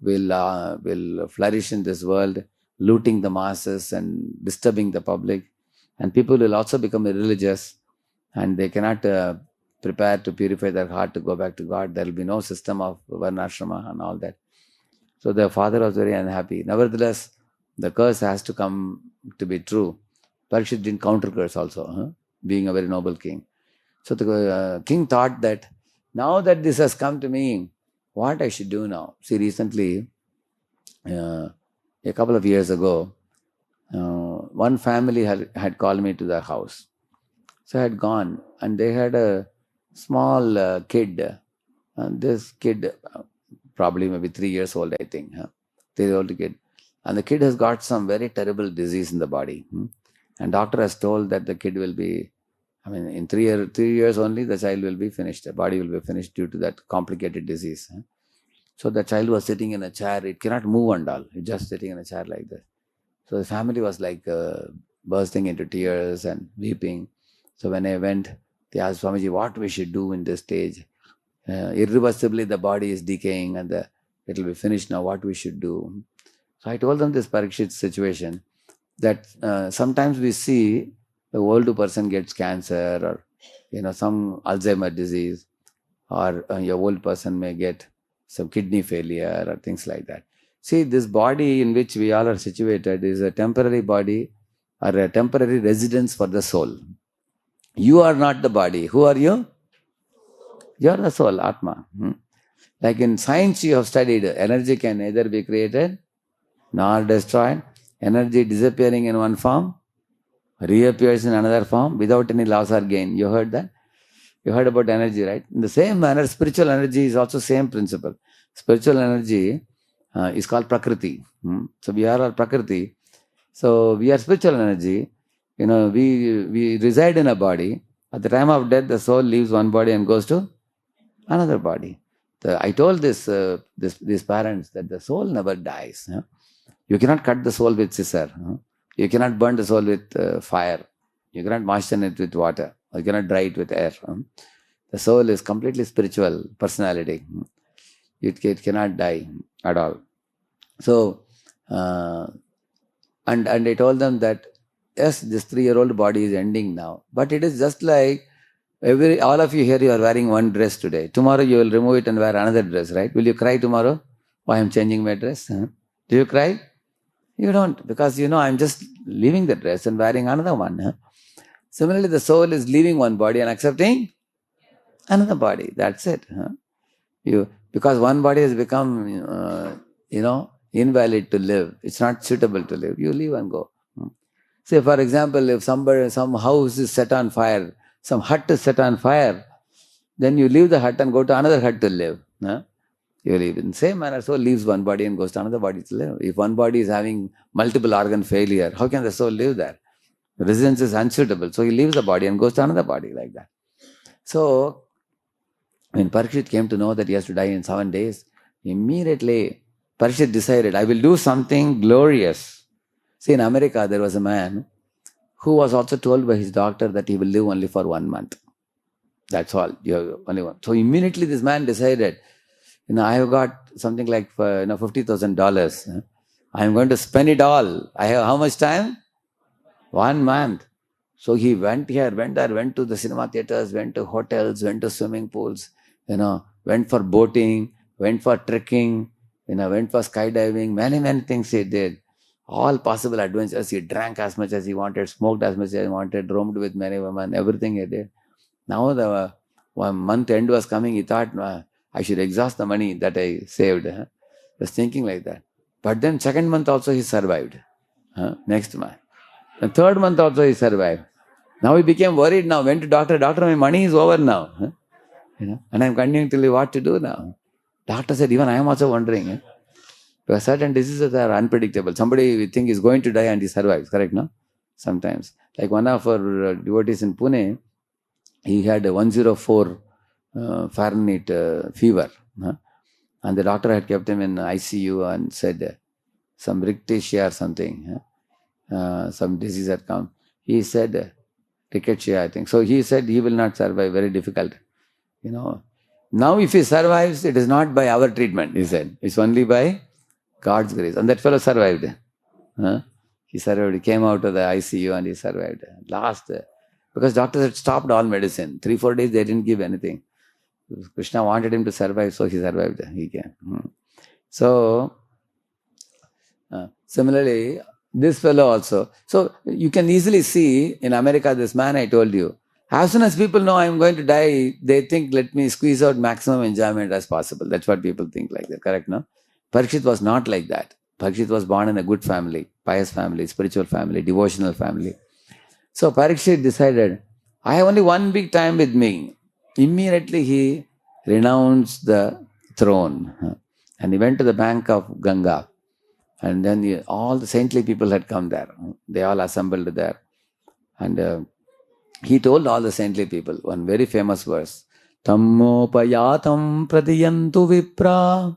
will flourish in this world, looting the masses and disturbing the public. And people will also become irreligious, and they cannot prepare to purify their heart to go back to God. There will be no system of varnashrama and all that. So the father was very unhappy. Nevertheless, the curse has to come to be true. Parikshit didn't counter curse also, being a very noble king. So the king thought that now that this has come to me, what I should do now? See, recently, a couple of years ago, one family had called me to their house. So I had gone, and they had a small kid. And this kid, probably maybe 3 years old, I think. 3 year old kid. And the kid has got some very terrible disease in the body. And doctor has told that the kid will be, I mean, in 3 years only, the child will be finished. The body will be finished due to that complicated disease. So the child was sitting in a chair. It cannot move and all. It's just sitting in a chair like this. So the family was like bursting into tears and weeping. So when I went, they asked Swamiji what we should do in this stage. Irreversibly, the body is decaying and it will be finished now. What we should do? So I told them this Parikshit situation, that sometimes we see the older person gets cancer, or some Alzheimer disease, or your old person may get some kidney failure or things like that. See, this body in which we all are situated is a temporary body or a temporary residence for the soul. You are not the body. Who are you? You are the soul, Atma. Like in science you have studied, energy can neither be created nor destroyed. Energy disappearing in one form, reappears in another form without any loss or gain. You heard that? You heard about energy, right? In the same manner, spiritual energy is also same principle. Spiritual energy is called Prakriti. So we are all Prakriti. So we are spiritual energy. We reside in a body. At the time of death, the soul leaves one body and goes to another body. I told these parents that the soul never dies. You cannot cut the soul with scissor. You cannot burn the soul with fire. You cannot moisten it with water. You cannot dry it with air. The soul is completely spiritual personality. It cannot die at all. So, and I told them that, yes, this 3-year-old body is ending now. But it is just like all of you here, you are wearing one dress today. Tomorrow you will remove it and wear another dress, right? Will you cry tomorrow? Why I'm changing my dress? Do you cry? You don't, because I'm just leaving the dress and wearing another one. Similarly, the soul is leaving one body and accepting another body. That's it. Because one body has become, invalid to live. It's not suitable to live. You leave and go. Say, for example, if some house is set on fire, some hut is set on fire, then you leave the hut and go to another hut to live. You live in the same manner. Soul leaves one body and goes to another body to live. If one body is having multiple organ failure, how can the soul live there? The residence is unsuitable. So he leaves the body and goes to another body like that. So when Parikshit came to know that he has to die in 7 days, immediately Parikshit decided, I will do something glorious. See, in America, there was a man who was also told by his doctor that he will live only for 1 month. That's all. You have only one. So immediately this man decided, I have got something like $50,000. I am going to spend it all. I have how much time? 1 month. So he went here, went there, went to the cinema theaters, went to hotels, went to swimming pools, went for boating, went for trekking, went for skydiving, many things he did. All possible adventures. He drank as much as he wanted, smoked as much as he wanted, roamed with many women, everything he did. Now the 1 month end was coming, he thought, I should exhaust the money that I saved. He was thinking like that. But then 2nd month also he survived. Next month. The 3rd month also he survived. Now he became worried now, went to doctor, my money is over now. And I'm continuing to live, what to do now? Doctor said, even I am also wondering. Because certain diseases are unpredictable. Somebody we think is going to die and he survives, correct, no? Sometimes. Like one of our devotees in Pune, he had a 104 Fahrenheit fever. And the doctor had kept him in ICU and said some rickettsia or something. Some disease had come. He said rickettsia, I think. So he said he will not survive, very difficult. Now if he survives, it is not by our treatment, he said. It's only by God's grace. And that fellow survived. He survived. He came out of the ICU and he survived. Last, because doctors had stopped all medicine. 3-4 days they didn't give anything. Krishna wanted him to survive, so he survived. He came. So, similarly, this fellow also. So, you can easily see in America, this man I told you, as soon as people know I'm going to die, they think, let me squeeze out maximum enjoyment as possible. That's what people think like that, correct, no? Parikshit was not like that. Parikshit was born in a good family, pious family, spiritual family, devotional family. So Parikshit decided, I have only one big time with me. Immediately he renounced the throne and he went to the bank of Ganga. And then all the saintly people had come there. They all assembled there. And he told all the saintly people one very famous verse. Tammopayatam pratiyantu vipra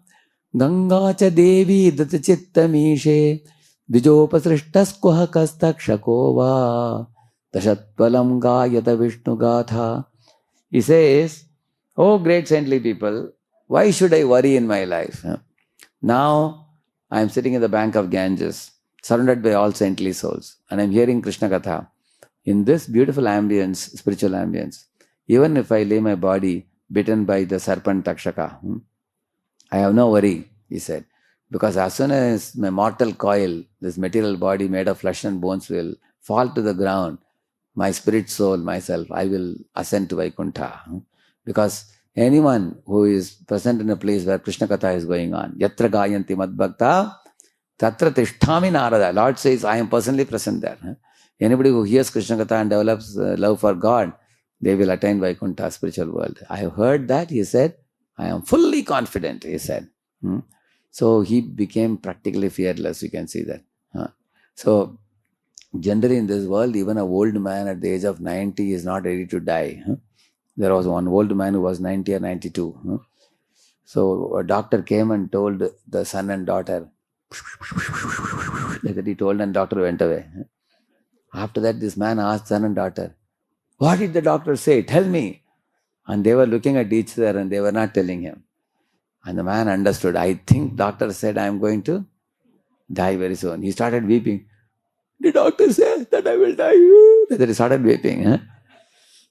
Ganga cha devi datachittamishe Dijopasrishtaskuha kastakshakova Tashatpalam gayata Vishnu gatha. He says, oh great saintly people, why should I worry in my life? Now I am sitting in the bank of Ganges, surrounded by all saintly souls, and I am hearing Krishna Katha. In this beautiful ambience, spiritual ambience, even if I lay my body bitten by the serpent Takshaka, I have no worry, he said, because as soon as my mortal coil, this material body made of flesh and bones will fall to the ground, my spirit soul, myself, I will ascend to Vaikuntha. Because anyone who is present in a place where Krishna Katha is going on, Yatra Gayanti Madbhakta, Tatra Tishtami Narada. Lord says, I am personally present there. Anybody who hears Krishna Katha and develops love for God, they will attain Vaikuntha, spiritual world. I have heard that, he said. I am fully confident, he said. So he became practically fearless, you can see that. So generally in this world, even an old man at the age of 90 is not ready to die. There was one old man who was 90 or 92. So a doctor came and told the son and daughter, like that he told, and doctor went away. After that, this man asked son and daughter, what did the doctor say? Tell me. And they were looking at each other and they were not telling him. And the man understood. I think doctor said I am going to die very soon. He started weeping. The doctor said that I will die. That he started weeping.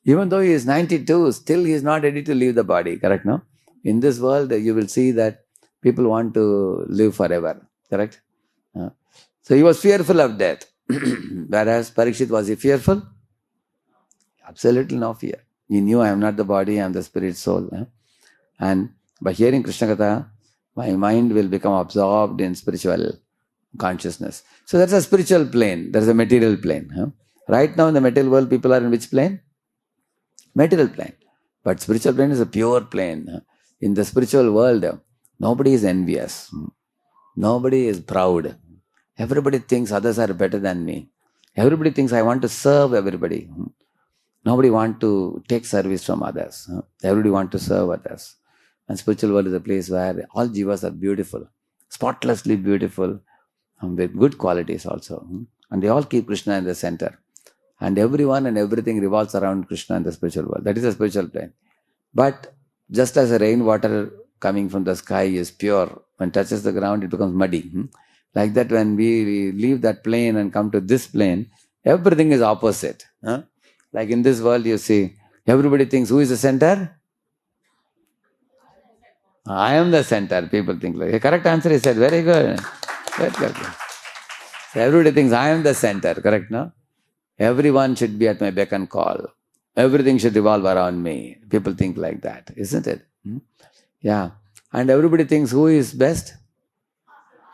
Even though he is 92, still he is not ready to leave the body. Correct, no? In this world, you will see that people want to live forever. Correct? So he was fearful of death. Whereas Parikshit, was he fearful? Absolutely no fear. He knew I am not the body, I am the spirit soul. And by hearing Krishna Katha, my mind will become absorbed in spiritual consciousness. So that's a spiritual plane. There's a material plane. Right now in the material world, people are in which plane? Material plane. But spiritual plane is a pure plane. In the spiritual world, nobody is envious. Nobody is proud. Everybody thinks others are better than me. Everybody thinks I want to serve everybody. Nobody wants to take service from others. Everybody wants to serve others. And spiritual world is a place where all jivas are beautiful, spotlessly beautiful, with good qualities also. And they all keep Krishna in the center. And everyone and everything revolves around Krishna in the spiritual world. That is a spiritual plane. But just as a rainwater coming from the sky is pure, when it touches the ground, it becomes muddy. Like that, when we leave that plane and come to this plane, everything is opposite. Like in this world, you see, everybody thinks, who is the center? I am the center. People think like, the correct answer is said, very good. Very good. So everybody thinks I am the center, correct, no? Everyone should be at my beck and call. Everything should revolve around me. People think like that, isn't it? Yeah. And everybody thinks, who is best?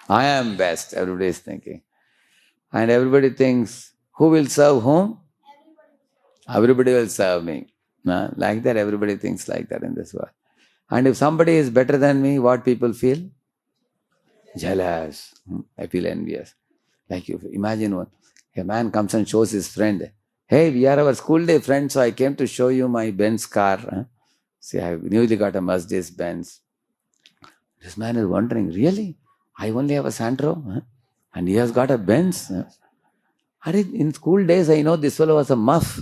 I am best, everybody is thinking. And everybody thinks, who will serve whom? Everybody will serve me. Like that, everybody thinks like that in this world. And if somebody is better than me, what people feel? Jealous. I feel envious. Like you imagine one, a man comes and shows his friend, hey, we are our school day friends, so I came to show you my Benz car. See, I newly got a Mercedes Benz. This man is wondering, really? I only have a Santro? And he has got a Benz? In school days, I know this fellow was a muff.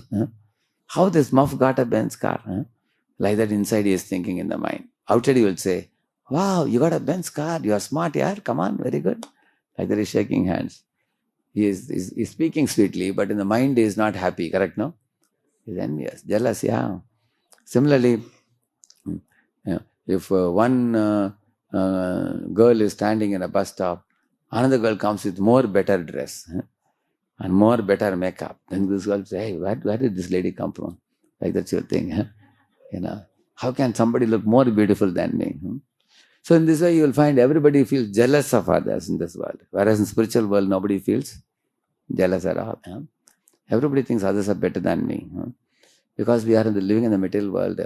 How this muff got a Benz car? Like that inside he is thinking in the mind. Outside he will say, wow, you got a Benz car, you are smart, yeah, come on, very good. Like that he is shaking hands. He is speaking sweetly, but in the mind he is not happy, correct, no? He is envious, jealous, yeah. Similarly, if one girl is standing in a bus stop, another girl comes with more better dress and more better makeup. Then this girl says, hey, where did this lady come from? Like that she will think, how can somebody look more beautiful than me? So in this way, you will find everybody feels jealous of others in this world. Whereas in spiritual world, nobody feels jealous at all. Everybody thinks others are better than me. Because we are living in the material world.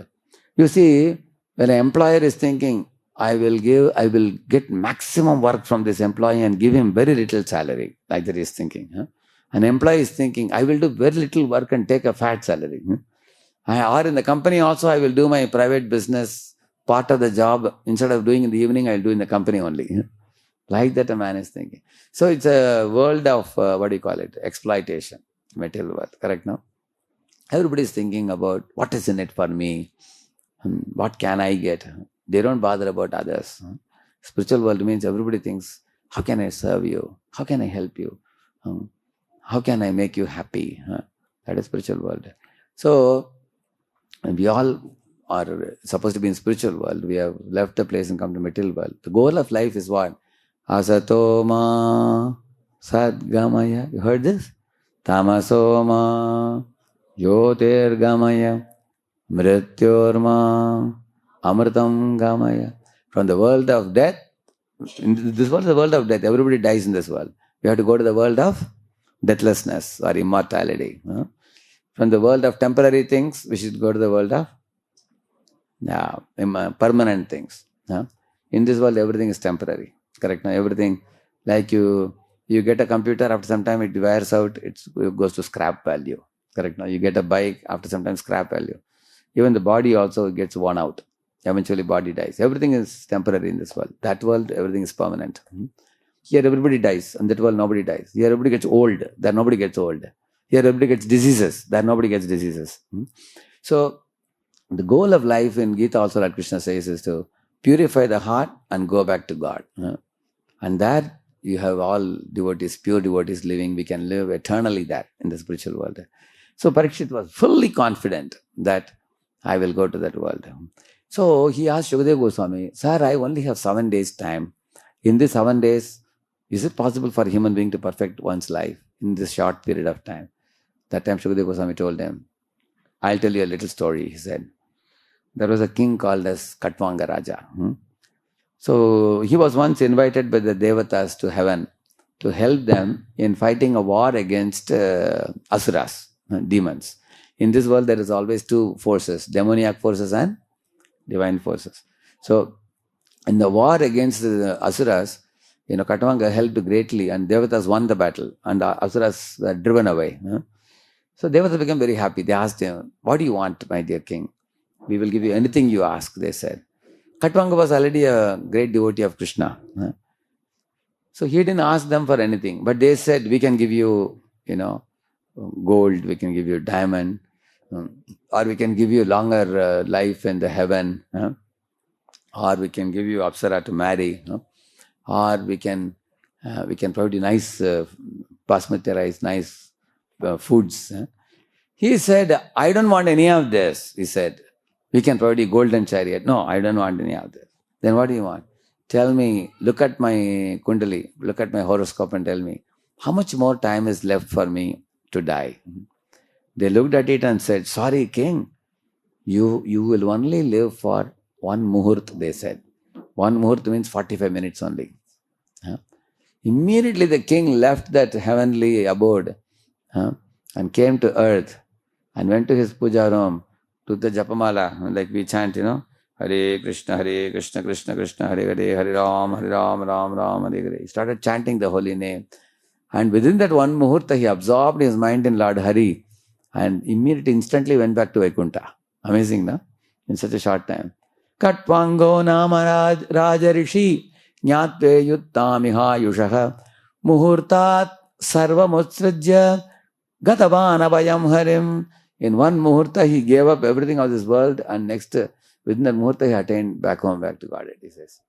You see, when an employer is thinking, I will get maximum work from this employee and give him very little salary, like that he is thinking. An employee is thinking, I will do very little work and take a fat salary. Or in the company also, I will do my private business, part of the job, instead of doing in the evening, I will do in the company only. Like that a man is thinking. So it's a world of, exploitation, material world, correct now? Everybody is thinking about what is in it for me, what can I get. They don't bother about others. Spiritual world means everybody thinks, how can I serve you? How can I help you? How can I make you happy? That is spiritual world. So we all are supposed to be in spiritual world. We have left the place and come to material world. The goal of life is what? Asatoma sadgamaya. You heard this? Tamasoma Jyotirgamaya Mrityorma Amritam Gamaya. From the world of death, in this world is the world of death. Everybody dies in this world. We have to go to the world of deathlessness or immortality. From the world of temporary things, we should go to the world of permanent things. In this world, everything is temporary. Correct? Now, everything, like you get a computer, after some time it wears out, it goes to scrap value. Correct? Now, you get a bike, after some time scrap value. Even the body also gets worn out. Eventually, body dies. Everything is temporary in this world. That world, everything is permanent. Here, everybody dies. In that world, nobody dies. Here, everybody gets old. There, nobody gets old. Here, everybody gets diseases. There, nobody gets diseases. So, the goal of life in Gita also, like Krishna says, is to purify the heart and go back to God. And that you have all devotees, pure devotees living. We can live eternally there in the spiritual world. So Parikshit was fully confident that I will go to that world. So he asked Shukadeva Goswami, Sir, I only have 7 days time. In these 7 days, is it possible for a human being to perfect one's life in this short period of time? That time Shukadeva Goswami told him, I'll tell you a little story, he said. There was a king called as Katvanga Raja. So he was once invited by the Devatas to heaven to help them in fighting a war against asuras, demons. In this world, there is always two forces, demoniac forces and divine forces. So in the war against the asuras, Katvanga helped greatly and Devatas won the battle and the asuras were driven away. So Devatas became very happy. They asked him, what do you want, my dear king? We will give you anything you ask, they said. Katvanga was already a great devotee of Krishna. So he didn't ask them for anything. But they said, we can give you, gold, we can give you diamond, or we can give you longer life in the heaven, or we can give you Apsara to marry, or we can provide you nice basmati rice, nice foods. He said, I don't want any of this, he said. We can provide you golden chariot. No, I don't want any of this. Then what do you want? Tell me, look at my kundali, look at my horoscope and tell me, how much more time is left for me to die? They looked at it and said, sorry, king, you will only live for one muhurt, they said. One muhurt means 45 minutes only. Immediately the king left that heavenly abode and came to earth and went to his puja room, took the japamala, like we chant, Hare Krishna, Krishna Krishna, Hare Hare, Hare Ram, Ram Ram, Hare Hare. He started chanting the holy name. And within that one muhurta, he absorbed his mind in Lord Hari and immediately, instantly went back to Vaikuntha. Amazing, no? In such a short time. Katvango nama Raja Rishi Nyatve Yuttamiha Yushaha Muhurtat Sarvamutsrajya Gatavana Bayam Harim. In one muhurta, he gave up everything of this world, and next, within that muhurta, he attained back home, back to Godhead, he says.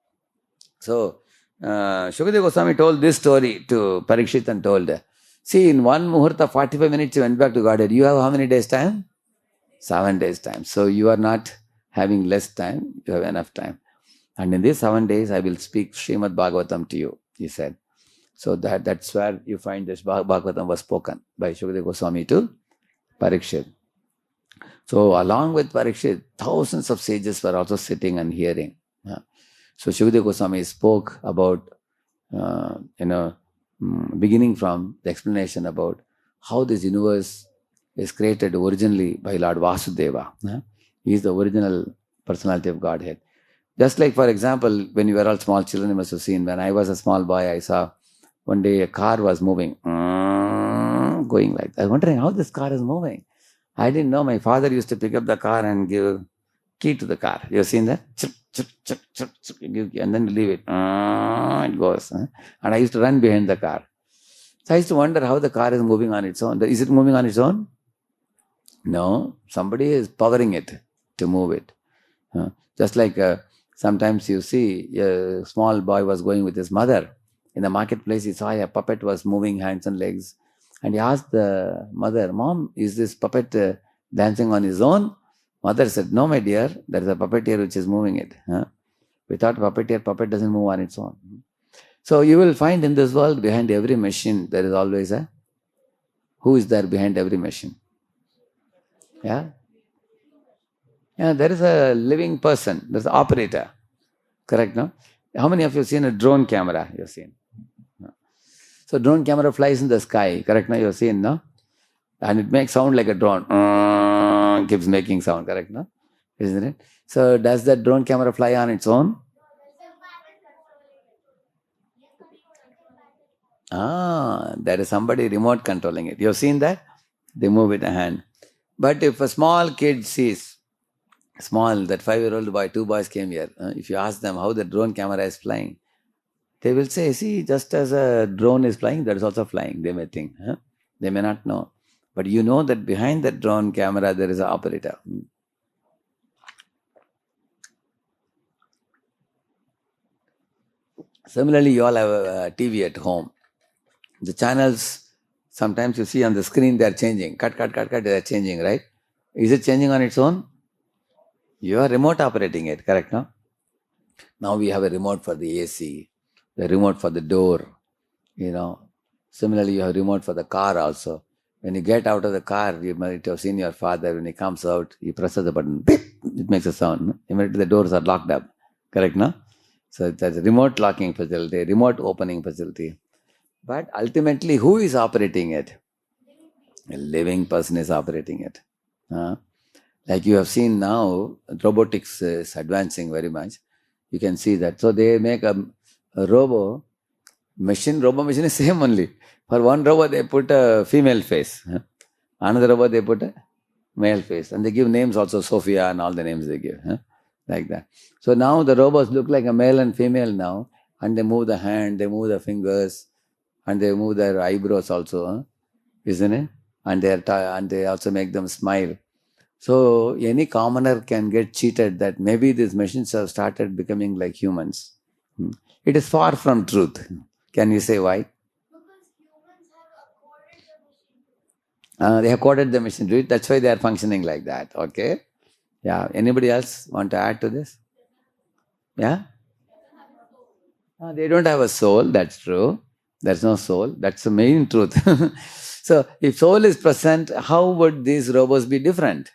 So, Shukadeva Goswami told this story to Parikshit and told, see, in one muhurta, 45 minutes, he went back to Godhead. You have how many days time? 7 days time. So, you are not having less time, you have enough time. And in these 7 days, I will speak Srimad Bhagavatam to you, he said. So, that's where you find this Bhagavatam was spoken by Shukadeva Goswami to Parikshit. So along with Parikshit, thousands of sages were also sitting and hearing. So Shukadeva Goswami spoke about, beginning from the explanation about how this universe is created originally by Lord Vasudeva. He is the original personality of Godhead. Just like, for example, when you were all small children, you must have seen, when I was a small boy, I saw one day a car was moving, going like that. I was wondering how this car is moving. I didn't know. My father used to pick up the car and give key to the car. You have seen that? And then you leave it. It goes. And I used to run behind the car. So I used to wonder how the car is moving on its own. Is it moving on its own? No. Somebody is powering it to move it. Just like sometimes you see a small boy was going with his mother. In the marketplace, he saw a puppet was moving hands and legs. And he asked the mother, Mom, is this puppet dancing on his own? Mother said, no, my dear, there is a puppeteer which is moving it. Without puppeteer, puppet doesn't move on its own. So you will find in this world, behind every machine, there is always who is there behind every machine? Yeah? Yeah, there is a living person, there is an operator. Correct, no? How many of you have seen a drone camera? You have seen. No. So drone camera flies in the sky, correct, no? You have seen, no? And it makes sound like a drone. Keeps making sound, correct, no? Isn't it? So does that drone camera fly on its own? There is somebody remote controlling it. You have seen that? They move with a hand. But if a small kid sees, that 5-year-old boy, 2 boys came here. If you ask them how the drone camera is flying, they will say, see, just as a drone is flying, that is also flying. They may think. They may not know. But you know that behind that drone camera, there is an operator. Similarly, you all have a TV at home. The channels, sometimes you see on the screen, they are changing. Cut, they are changing, right? Is it changing on its own? You are remote operating it, correct, no? Now we have a remote for the AC, the remote for the door, Similarly, you have a remote for the car also. When you get out of the car, you might have seen your father, when he comes out, he presses the button, beep, it makes a sound. No? Immediately the doors are locked up, correct, no? So that's a remote locking facility, remote opening facility. But ultimately, who is operating it? A living person is operating it. Like you have seen now, robotics is advancing very much. You can see that. So they make a robo machine is same only. For one robot, they put a female face. Another robot, they put a male face. And they give names also, Sophia and all the names they give. Like that. So now the robots look like a male and female now. And they move the hand, they move the fingers, and they move their eyebrows also. Isn't it? And they also make them smile. So any commoner can get cheated that maybe these machines have started becoming like humans. It is far from truth. Can you say why? They have coded the machine to it. That's why they are functioning like that. Okay. Yeah. Anybody else want to add to this? Yeah. They don't have a soul. That's true. There's no soul. That's the main truth. So if soul is present, how would these robots be different?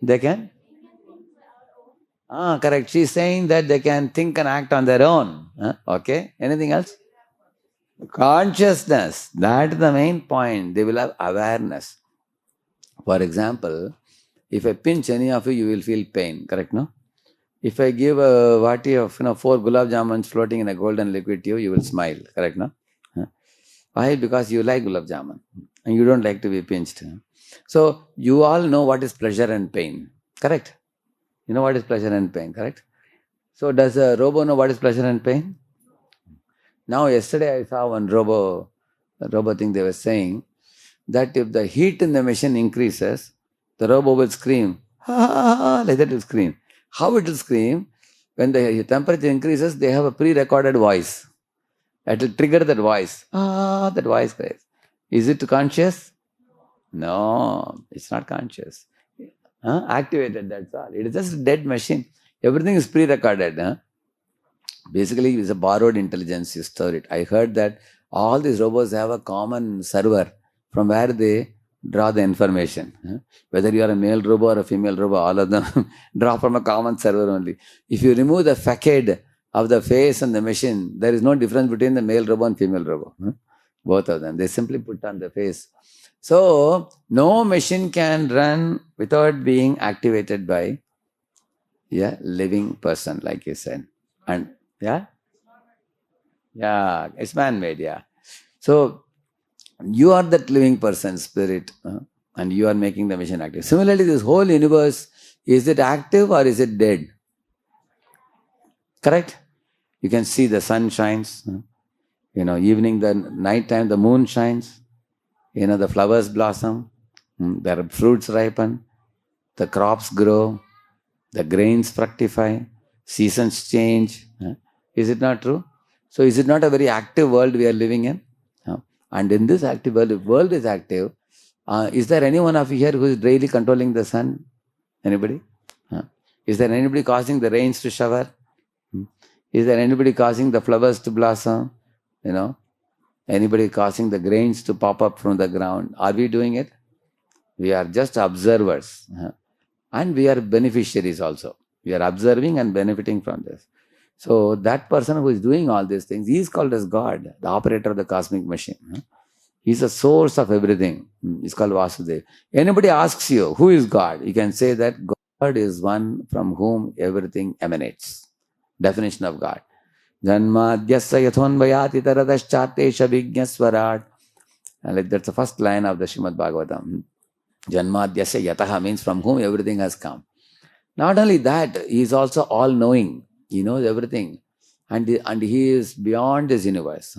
They can? Correct. She's saying that they can think and act on their own. Okay. Anything else? Consciousness. That is the main point. They will have awareness. For example, if I pinch any of you, you will feel pain. Correct, no? If I give a vati of 4 gulab jamuns floating in a golden liquid to you, you will smile. Correct, no? Why? Because you like gulab jamun and you don't like to be pinched. So you all know what is pleasure and pain. Correct? You know what is pleasure and pain, correct? So does a robo know what is pleasure and pain? Now yesterday I saw one robo thing they were saying that if the heat in the machine increases, the robo will scream, like that it will scream. How it will scream? When the temperature increases, they have a pre-recorded voice. That will trigger that voice. That voice cries. Is it conscious? No, it's not conscious. Activated, that's all. It is just a dead machine. Everything is pre-recorded. Basically, it's a borrowed intelligence, you store it. I heard that all these robots have a common server from where they draw the information. Whether you are a male robot or a female robot, all of them draw from a common server only. If you remove the facade of the face and the machine, there is no difference between the male robot and female robot. Both of them. They simply put on the face. So, no machine can run without being activated by a living person, like you said. And yeah, it's man-made, yeah. So, you are that living person, spirit, and you are making the machine active. Similarly, this whole universe, is it active or is it dead? Correct? You can see the sun shines, evening, the night time, the moon shines, the flowers blossom, there are fruits ripen, the crops grow, the grains fructify, seasons change. Is it not true? So is it not a very active world we are living in? And in this active world, if world is active, is there any one of you here who is daily controlling the sun? Anybody? Is there anybody causing the rains to shower? Is there anybody causing the flowers to blossom? Anybody causing the grains to pop up from the ground? Are we doing it? We are just observers. And we are beneficiaries also. We are observing and benefiting from this. So that person who is doing all these things, he is called as God, the operator of the cosmic machine. He is the source of everything. He's called Vasudev. Anybody asks you, who is God? You can say that God is one from whom everything emanates. Definition of God. Janmadhyasya yathonvayati taradashchatesha vijñasvarat. That's the first line of the Srimad Bhagavatam. Janmadhyasya yataha means from whom everything has come. Not only that, he is also all-knowing. He knows everything. And he is beyond this universe.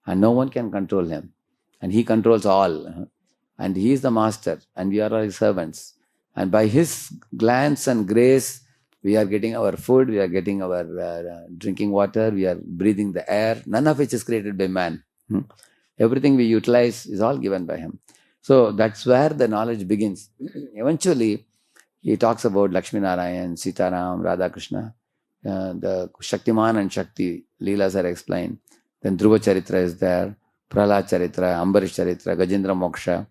And no one can control him. And he controls all. And he is the master. And we are all his servants. And by his glance and grace, we are getting our food, we are getting our drinking water, we are breathing the air. None of which is created by man. Everything we utilize is all given by him. So that's where the knowledge begins. Eventually, he talks about Lakshmi Narayan, Sitaram, Radha Krishna. The Shaktiman and Shakti Leelas are explained. Then Dhruva Charitra is there, Prahlad Charitra, Ambarish Charitra, Gajendra Moksha.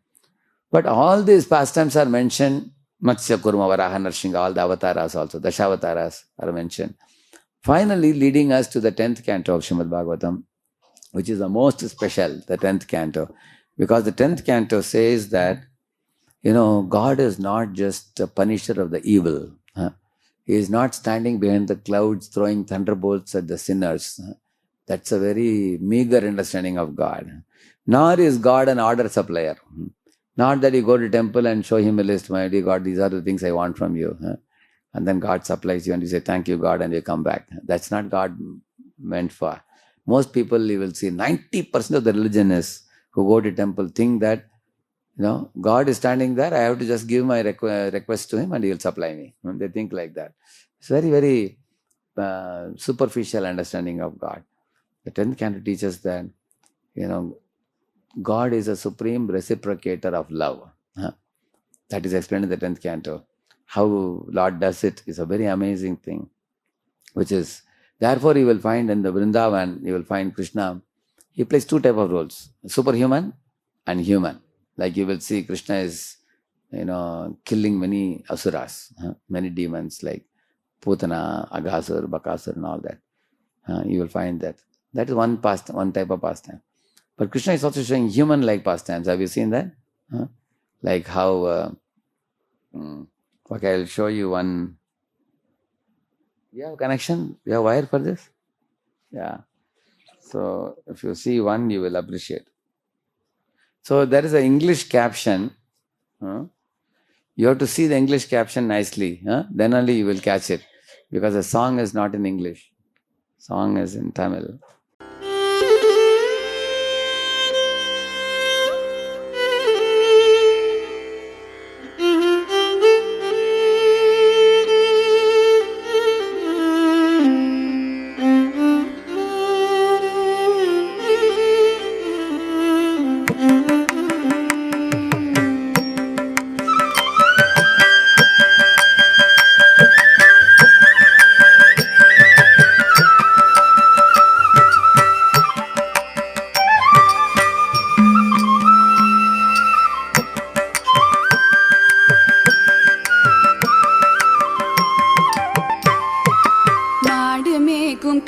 But all these pastimes are mentioned. Matsya, Kurma, Varaha, Narsingha, all the avatars also, the Dashavataras are mentioned. Finally, leading us to the 10th canto of Srimad Bhagavatam, which is the most special, the 10th canto. Because the 10th canto says that, God is not just a punisher of the evil. He is not standing behind the clouds throwing thunderbolts at the sinners. That's a very meager understanding of God. Nor is God an order supplier. Not that you go to temple and show him a list, my dear God, these are the things I want from you. And then God supplies you and you say, thank you, God, and you come back. That's not God meant for. Most people, you will see, 90% of the religionists who go to temple think that, God is standing there, I have to just give my request to him and he will supply me. They think like that. It's very, very superficial understanding of God. The 10th canto teaches that, God is a supreme reciprocator of love. That is explained in the 10th canto. How Lord does it is a very amazing thing. Which is, therefore you will find in the Vrindavan, you will find Krishna, he plays two types of roles, superhuman and human. Like you will see Krishna is, killing many asuras, many demons like Putana, Aghasur, Bakasur and all that. You will find that. That is one type of pastime. But Krishna is also showing human-like pastimes. Have you seen that? Like how, okay, I'll show you one. You have a connection? You have wire for this? Yeah. So if you see one, you will appreciate. So there is an English caption. You have to see the English caption nicely. Then only you will catch it. Because the song is not in English. Song is in Tamil.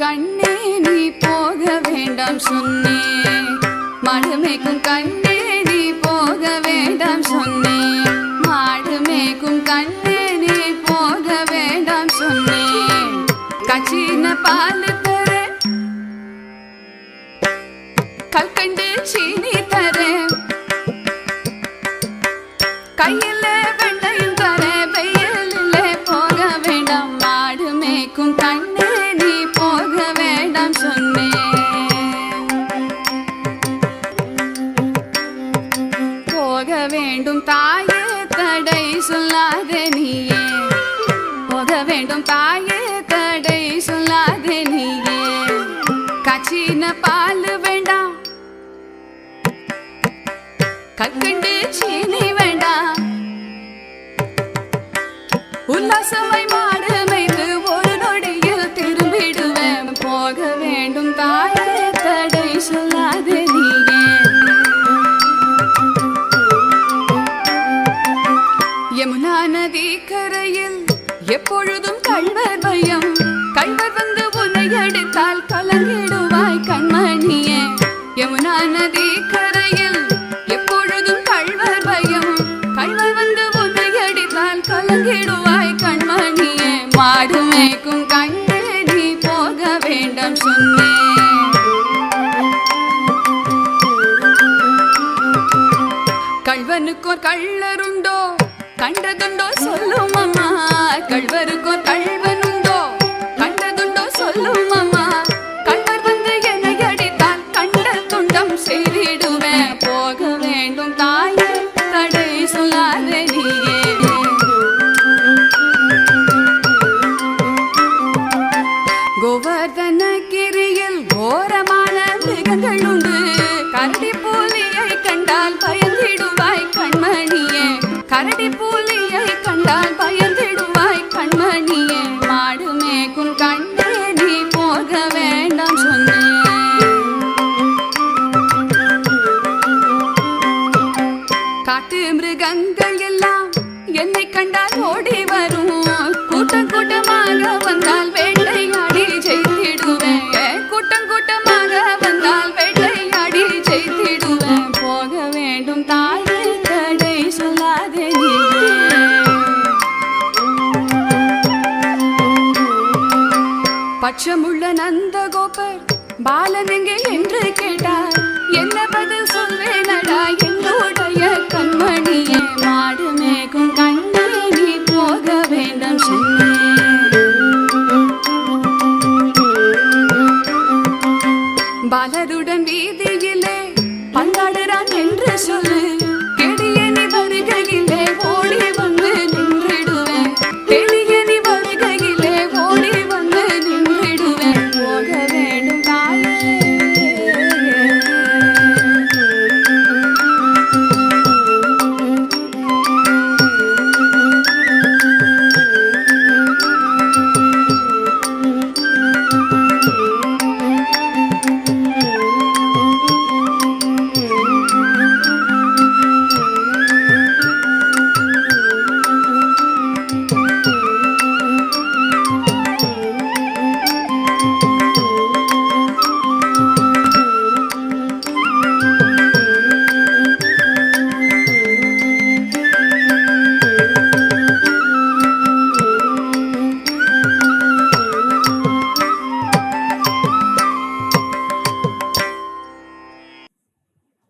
கண்ணே நீ போக வேண்டாம் சொன்னேன். மாடு மேய்க்கும் கண்ணே நீ போக வேண்டாம் சொன்னேன். மாடு மேய்க்கும் கண்ணே நீ போக வேண்டாம் சொன்னேன். கச்சின பால் தர கல்கண்டு சீனி தர கையில வெண்ணையும் தர வெயிலில் போக வேண்டாம். மாடு மேய்க்கும் கண்ணே நீ போக வேண்டாம் சொன்னேன். போக வேண்டும் தாயே தடை சொல்லாதே நீயே. போக வேண்டும் தாயே தடை சொல்லாதே நீயே. கச்சின பால் வேண்டாம் கற்கண்டு சீனி வேண்டாம். உல்லாசமாய் மாடு மேய்த்து ஒரு நொடியில் திரும்பிடுவேன். போக வேண்டும் தாயே தடை சொல்லாதே நீயே. யமுனா நதி கரையில் எப்பொழுதும் கள்வர் பயம். கள்வர் வந்து உன்னை அடித்தால் கலங்கிடுவாய் கண்மணியே. யமுனா நதி கரையில் எப்பொழுதும் கள்வர் பயம். கள்வர் வந்து உன்னை அடித்தால் கலங்கிடுவாய் கண்மணியே. மாடு மேய்க்கும் கண்ணே நீ போக வேண்டாம் சொன்னேன். கள்வனுக்கோர் கள்ளருண்டோ கண்டதுண்டோ சொல்லும் அம்மா. கள்வருக்கோர் கள்வனுண்டோ கண்டதுண்டோ சொல்லும் அம்மா. கள்வர் வந்து என்னை அடித்தால் கண்ட துண்டம் செய்திடுவேன். போக வேண்டும் தாயே தடை சொல்லாதே நீயே. கோவர்தனகிரியில் கோரமான மிருகங்கள் உண்டு. கரடி பூலியை கண்டால் பயந்திடுவாய் கண்மணியே. கரடி பூலியை கண்டால் பயந்திடுவாய் கண்மணியே. மாடு மேய்க்கும் கண்ணே நீ போக வேண்டாம் சொன்னேன். காட்டு மிருகங்கள் எல்லாம் என்னை கண்டால் ஓடி வரும். கூட்டம் கூட்டமாக வந்தால் வேட்டையாடி ஜெயித்திடுவேன். கூட்டம் கூட்டமாக வந்தால் வேட்டையாடி ஜெயித்திடுவேன். போக வேண்டும் தாயே தடை சொல்லாதே நீயே. பட்சமுள்ள நந்தகோபர் பாலன் எங்கே என்று கேட்டார். என்ன பதில் சொல்வேனடா என்னுடைய கண்மணியே. மாடு மேய்க்கும் கண்ணே நீ போக வேண்டாம் சொன்னேன். பாலருடன் வீதியிலே பந்தாடுறான் என்று சொல்லு. கெடிய நீ வருகையிலே ஓடி வந்து நின்றிடுவேன். கெடிய நீ வருகையிலே ஓடி வந்து நின்றிடுவேன். போக வேண்டும் தாயே.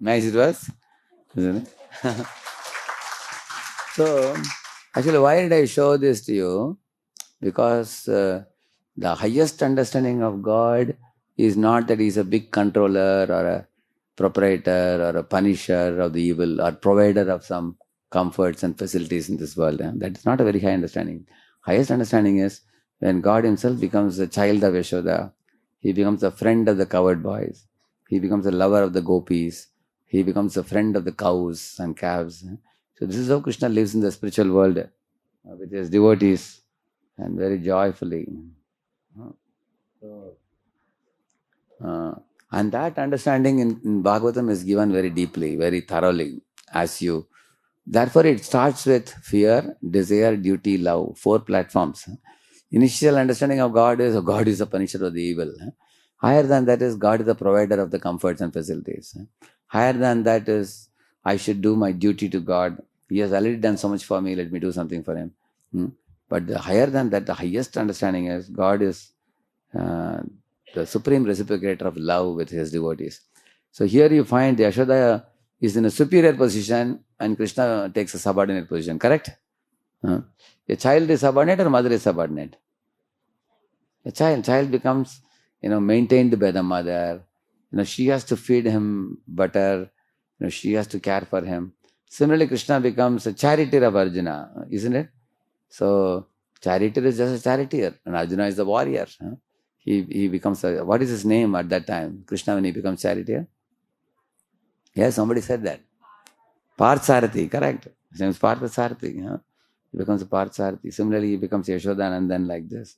Nice it was, isn't it? So, actually, why did I show this to you? Because the highest understanding of God is not that He's a big controller or a proprietor or a punisher of the evil or provider of some comforts and facilities in this world. That is not a very high understanding. Highest understanding is when God Himself becomes a child of Yashoda. He becomes a friend of the cowherd boys. He becomes a lover of the gopis. He becomes a friend of the cows and calves. So this is how Krishna lives in the spiritual world with his devotees and very joyfully. And that understanding in Bhagavatam is given very deeply, very thoroughly. Therefore it starts with fear, desire, duty, love, 4 platforms. Initial understanding of God is, God is the punisher of the evil. Higher than that is, God is the provider of the comforts and facilities. Higher than that is, I should do my duty to God. He has already done so much for me, let me do something for Him. But higher than that, the highest understanding is, God is the supreme reciprocator of love with His devotees. So here you find Yashoda is in a superior position and Krishna takes a subordinate position, correct? A child is subordinate or mother is subordinate? A child becomes, maintained by the mother. She has to feed him butter. She has to care for him. Similarly, Krishna becomes a charioteer of Arjuna, isn't it? So, charioteer is just a charioteer and Arjuna is the warrior. He becomes what is his name at that time? Krishna, when he becomes charioteer? Yes, somebody said that. Parthsarathi, correct. His name is Parthsarathi. He becomes a Parthsarathi. Similarly, he becomes Yashodanandan like this.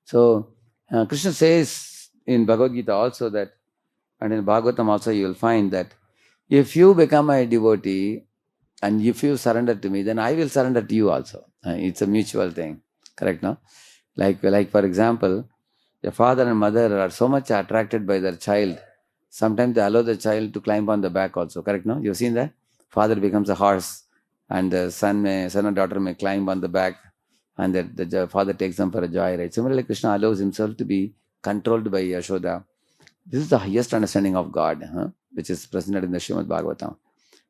So, Krishna says in Bhagavad Gita also that, and in Bhagavatam also you will find that if you become a devotee and if you surrender to me, then I will surrender to you also. It's a mutual thing. Correct, no? Like for example, the father and mother are so much attracted by their child. Sometimes they allow the child to climb on the back also. Correct, no? You've seen that? Father becomes a horse and the son or daughter may climb on the back and the father takes them for a joyride. Similarly, Krishna allows himself to be controlled by Yashoda. This is the highest understanding of God, which is presented in the Srimad Bhagavatam.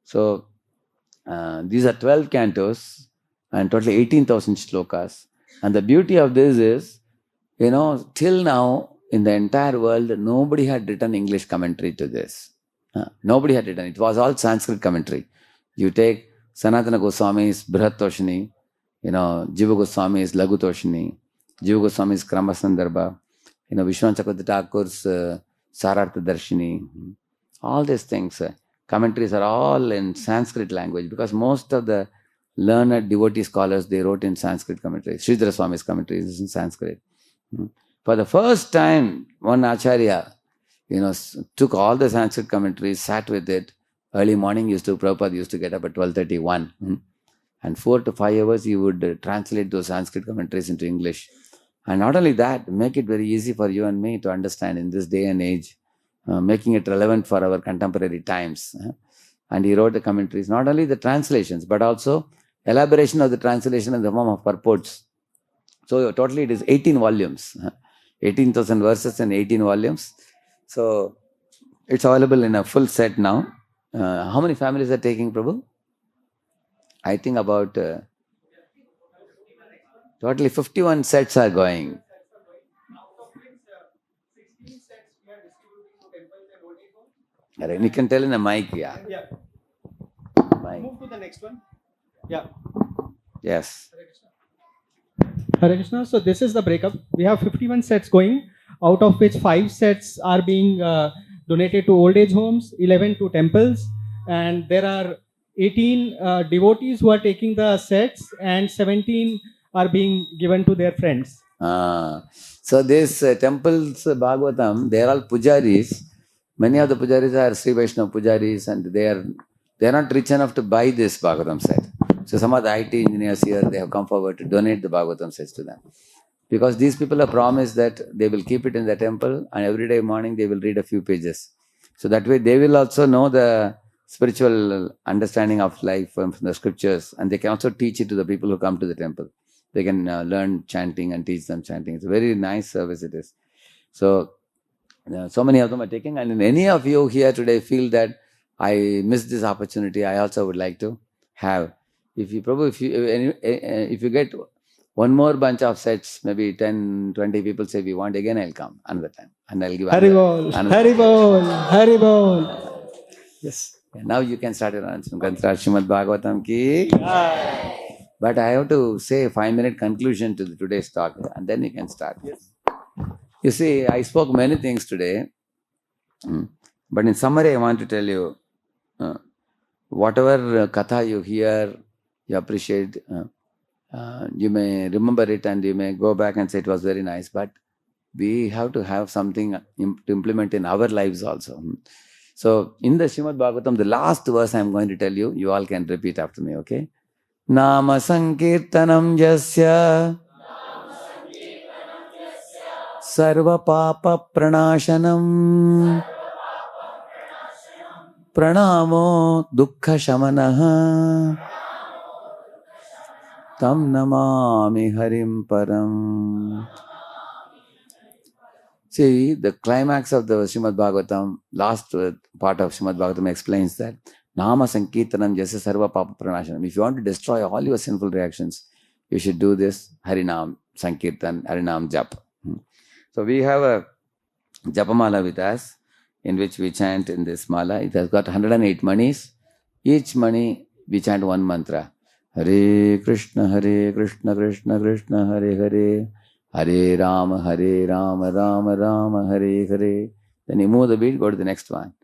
So, these are 12 cantos and totally 18,000 shlokas. And the beauty of this is, till now in the entire world, nobody had written English commentary to this. Nobody had written. It was all Sanskrit commentary. You take Sanatana Goswami's Brihat Toshini, Jiva Goswami's Laghu Toshini, Jiva Goswami's Krama Sandarbha, Vishwan Chakravarti Thakur's Sarartha Darshini. All these things, commentaries are all in Sanskrit language because most of the learned devotee scholars, they wrote in Sanskrit commentaries. Sridhara Swami's commentary is in Sanskrit. For the first time, one Acharya, took all the Sanskrit commentaries, sat with it. Early morning, Prabhupada used to get up at 12:31. And 4 to 5 hours, he would translate those Sanskrit commentaries into English. And not only that, make it very easy for you and me to understand in this day and age, making it relevant for our contemporary times. And he wrote the commentaries, not only the translations, but also elaboration of the translation in the form of purports. So totally it is 18 volumes, 18,000 verses and 18 volumes. So it's available in a full set now. How many families are taking, Prabhu? I think about totally 51 sets are going. You can tell in the mic, yeah. Yeah. Mic. Move to the next one. Yeah. Yes. Hare Krishna. So this is the breakup. We have 51 sets going, out of which 5 sets are being donated to old age homes, 11 to temples, and there are 18 devotees who are taking the sets and 17 are being given to their friends. So this temples Bhagavatam, they are all pujaris. Many of the pujaris are Sri Vaishnava pujaris and they are not rich enough to buy this Bhagavatam set. So some of the IT engineers here, they have come forward to donate the Bhagavatam sets to them. Because these people have promised that they will keep it in the temple and every day morning they will read a few pages. So that way they will also know the spiritual understanding of life from the scriptures and they can also teach it to the people who come to the temple. They can learn chanting and teach them chanting. It's a very nice service it is. So, so many of them are taking, and if any of you here today feel that I missed this opportunity, I also would like to have. If you get one more bunch of sets, maybe 10, 20 people say we want again, I'll come another time and I'll give Haribol, Haribol, Haribol. Yes. Now you can start your answer. You can start Srimad Bhagavatam ki. But I have to say a 5-minute conclusion to today's talk and then you can start. Yes. You see, I spoke many things today, but in summary, I want to tell you, whatever katha you hear, you appreciate, you may remember it and you may go back and say it was very nice, but we have to have something to implement in our lives also. So, in the Srimad Bhagavatam, the last verse I am going to tell you, you all can repeat after me, okay? Nama Sankirtanam Jasya Sarva Papa Pranashanam Pranamo Dukkha Shamanaha Tam Namami Harim Param. See, the climax of the Srimad Bhagavatam, last part of Srimad Bhagavatam explains that Nama Sankirtanam Jasa Sarva Papa Pranashanam. If you want to destroy all your sinful reactions, you should do this Harinam Sankirtan, Harinam Jap. So we have a Japamala with us, in which we chant in this mala. It has got 108 manis. Each mani we chant one mantra. Hare Krishna, Krishna Krishna, Hare Hare. Hare Rama, Rama Rama, Hare Hare. Then you move the beat, go to the next one.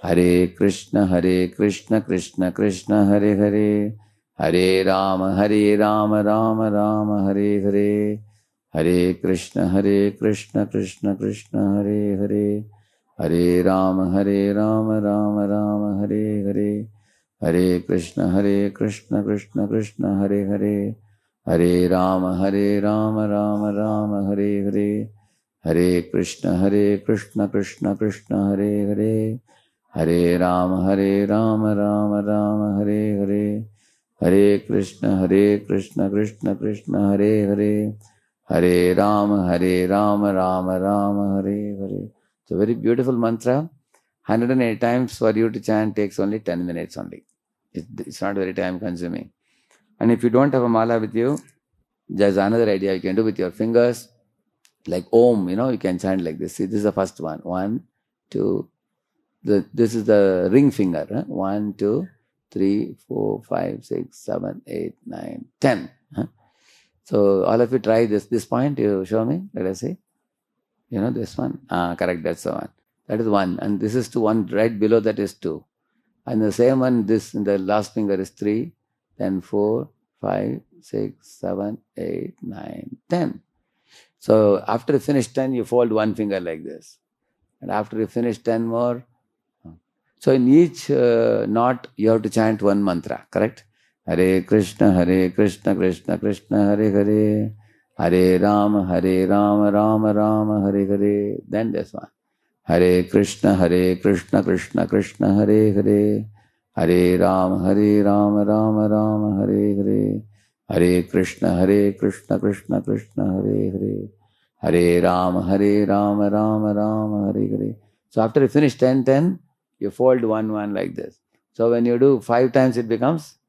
Hare Krishna, Krishna Krishna, Hare Hare. Hare Rama, Rama Rama, Hare Hare. Hare Krishna, Krishna Krishna, Hare Hare. Hare Rama, Rama Rama, Hare Hare. Hare Krishna, Krishna Krishna, Hare Hare. Hare Rama, Rama Rama, Hare Hare. Hare Krishna, Krishna Krishna, Hare Hare. Hare Rama, Rama Rama, Hare Hare. Hare Krishna, Krishna Krishna, Hare Hare. Hare Rama, Rama Rama, Hare Hare. It's a very beautiful mantra. 108 times for you to chant takes only 10 minutes only. It's not very time consuming. And if you don't have a mala with you, there's another idea you can do with your fingers. Like Om, you can chant like this. See, this is the first one. 1, 2. This is the ring finger. 1, 2, 3, 4, 5, 6, 7, 8, 9, 10. So all of you try this. This point you show me. Let us see. This one. Correct. That's the one. That is 1. And this is 2. 1 right below that is 2. And the same one, this in the last finger is 3. Then 4, 5, 6, 7, 8, 9, 10. So after you finish 10, you fold one finger like this. And after you finish 10 more. So in each knot, you have to chant one mantra, correct? Hare Krishna, Krishna Krishna, Hare Hare. Hare Rama, Rama Rama, Hare Hare. Then this one. Hare Krishna, Krishna Krishna, Hare Hare. Hare Rama, Rama Rama, Hare Hare. Hare Krishna, Krishna Krishna, Hare Hare. Hare Rama, Rama Rama, Hare Hare. So after you finish 10, you fold one like this. So when you do 5 times, it becomes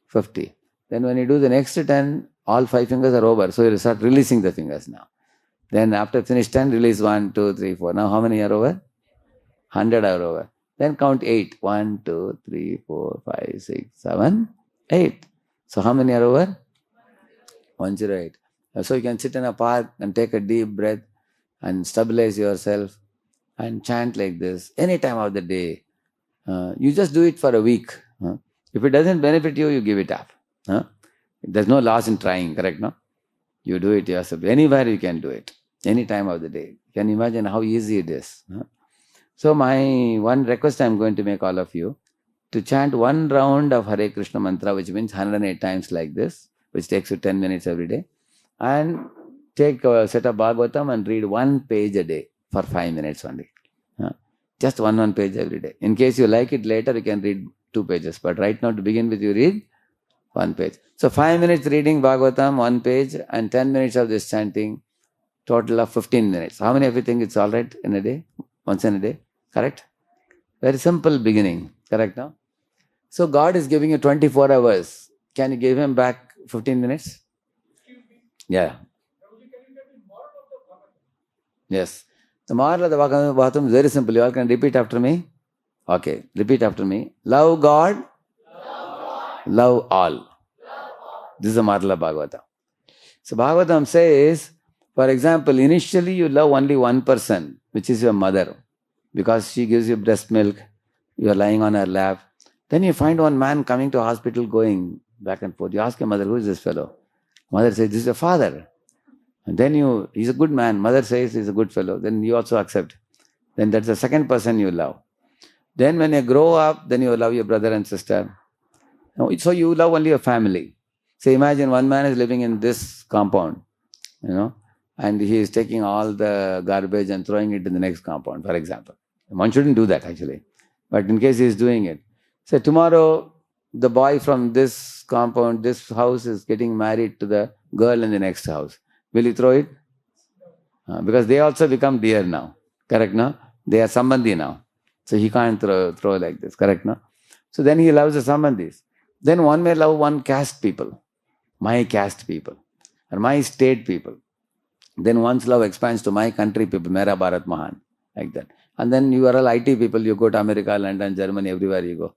50. Then when you do the next 10, all 5 fingers are over. So you start releasing the fingers now. Then after finish 10, release 1, 2, 3, 4. Now how many are over? 100 are over. Then count 8. 1, 2, 3, 4, 5, 6, 7, 8. So how many are over? 108. So you can sit in a park and take a deep breath and stabilize yourself and chant like this any time of the day. You just do it for a week. If it doesn't benefit you, you give it up. There's no loss in trying, correct? No? You do it yourself. Anywhere you can do it. Any time of the day. You can imagine how easy it is. So my one request I'm going to make all of you to chant one round of Hare Krishna mantra, which means 108 times like this, which takes you 10 minutes every day. And take a set of Bhagavatam and read 1 page a day for 5 minutes only. Just one page every day. In case you like it later, you can read 2 pages. But right now, to begin with, you read 1 page. So 5 minutes reading Bhagavatam, 1 page, and 10 minutes of this chanting, total of 15 minutes. How many of you think it's all right in a day? Once in a day? Correct? Very simple beginning. Correct now? So God is giving you 24 hours. Can you give him back 15 minutes? Yeah. Yes. The moral of the Bhagavatam is very simple. You all can repeat after me. Okay. Repeat after me. Love God. Love all. This is the moral of Bhagavatam. So Bhagavatam says, for example, initially you love only one person, which is your mother, because she gives you breast milk, you are lying on her lap. Then you find one man coming to hospital going back and forth. You ask your mother, who is this fellow? Mother says, this is your father. And then he's a good man. Mother says he's a good fellow. Then you also accept. Then that's the second person you love. Then when you grow up, then you love your brother and sister. So you love only your family. So imagine one man is living in this compound, and he is taking all the garbage and throwing it in the next compound, for example. One shouldn't do that actually. But in case he is doing it. So tomorrow, the boy from this compound, this house is getting married to the girl in the next house. Will he throw it? Because they also become dear now. Correct, no? They are sambandhi now. So he can't throw like this. Correct, no? So then he loves the sambandhis. Then one may love one caste people. My caste people. Or my state people. Then one's love expands to my country people. Mera Bharat Mahan. Like that. And then you are all IT people. You go to America, London, Germany, everywhere you go.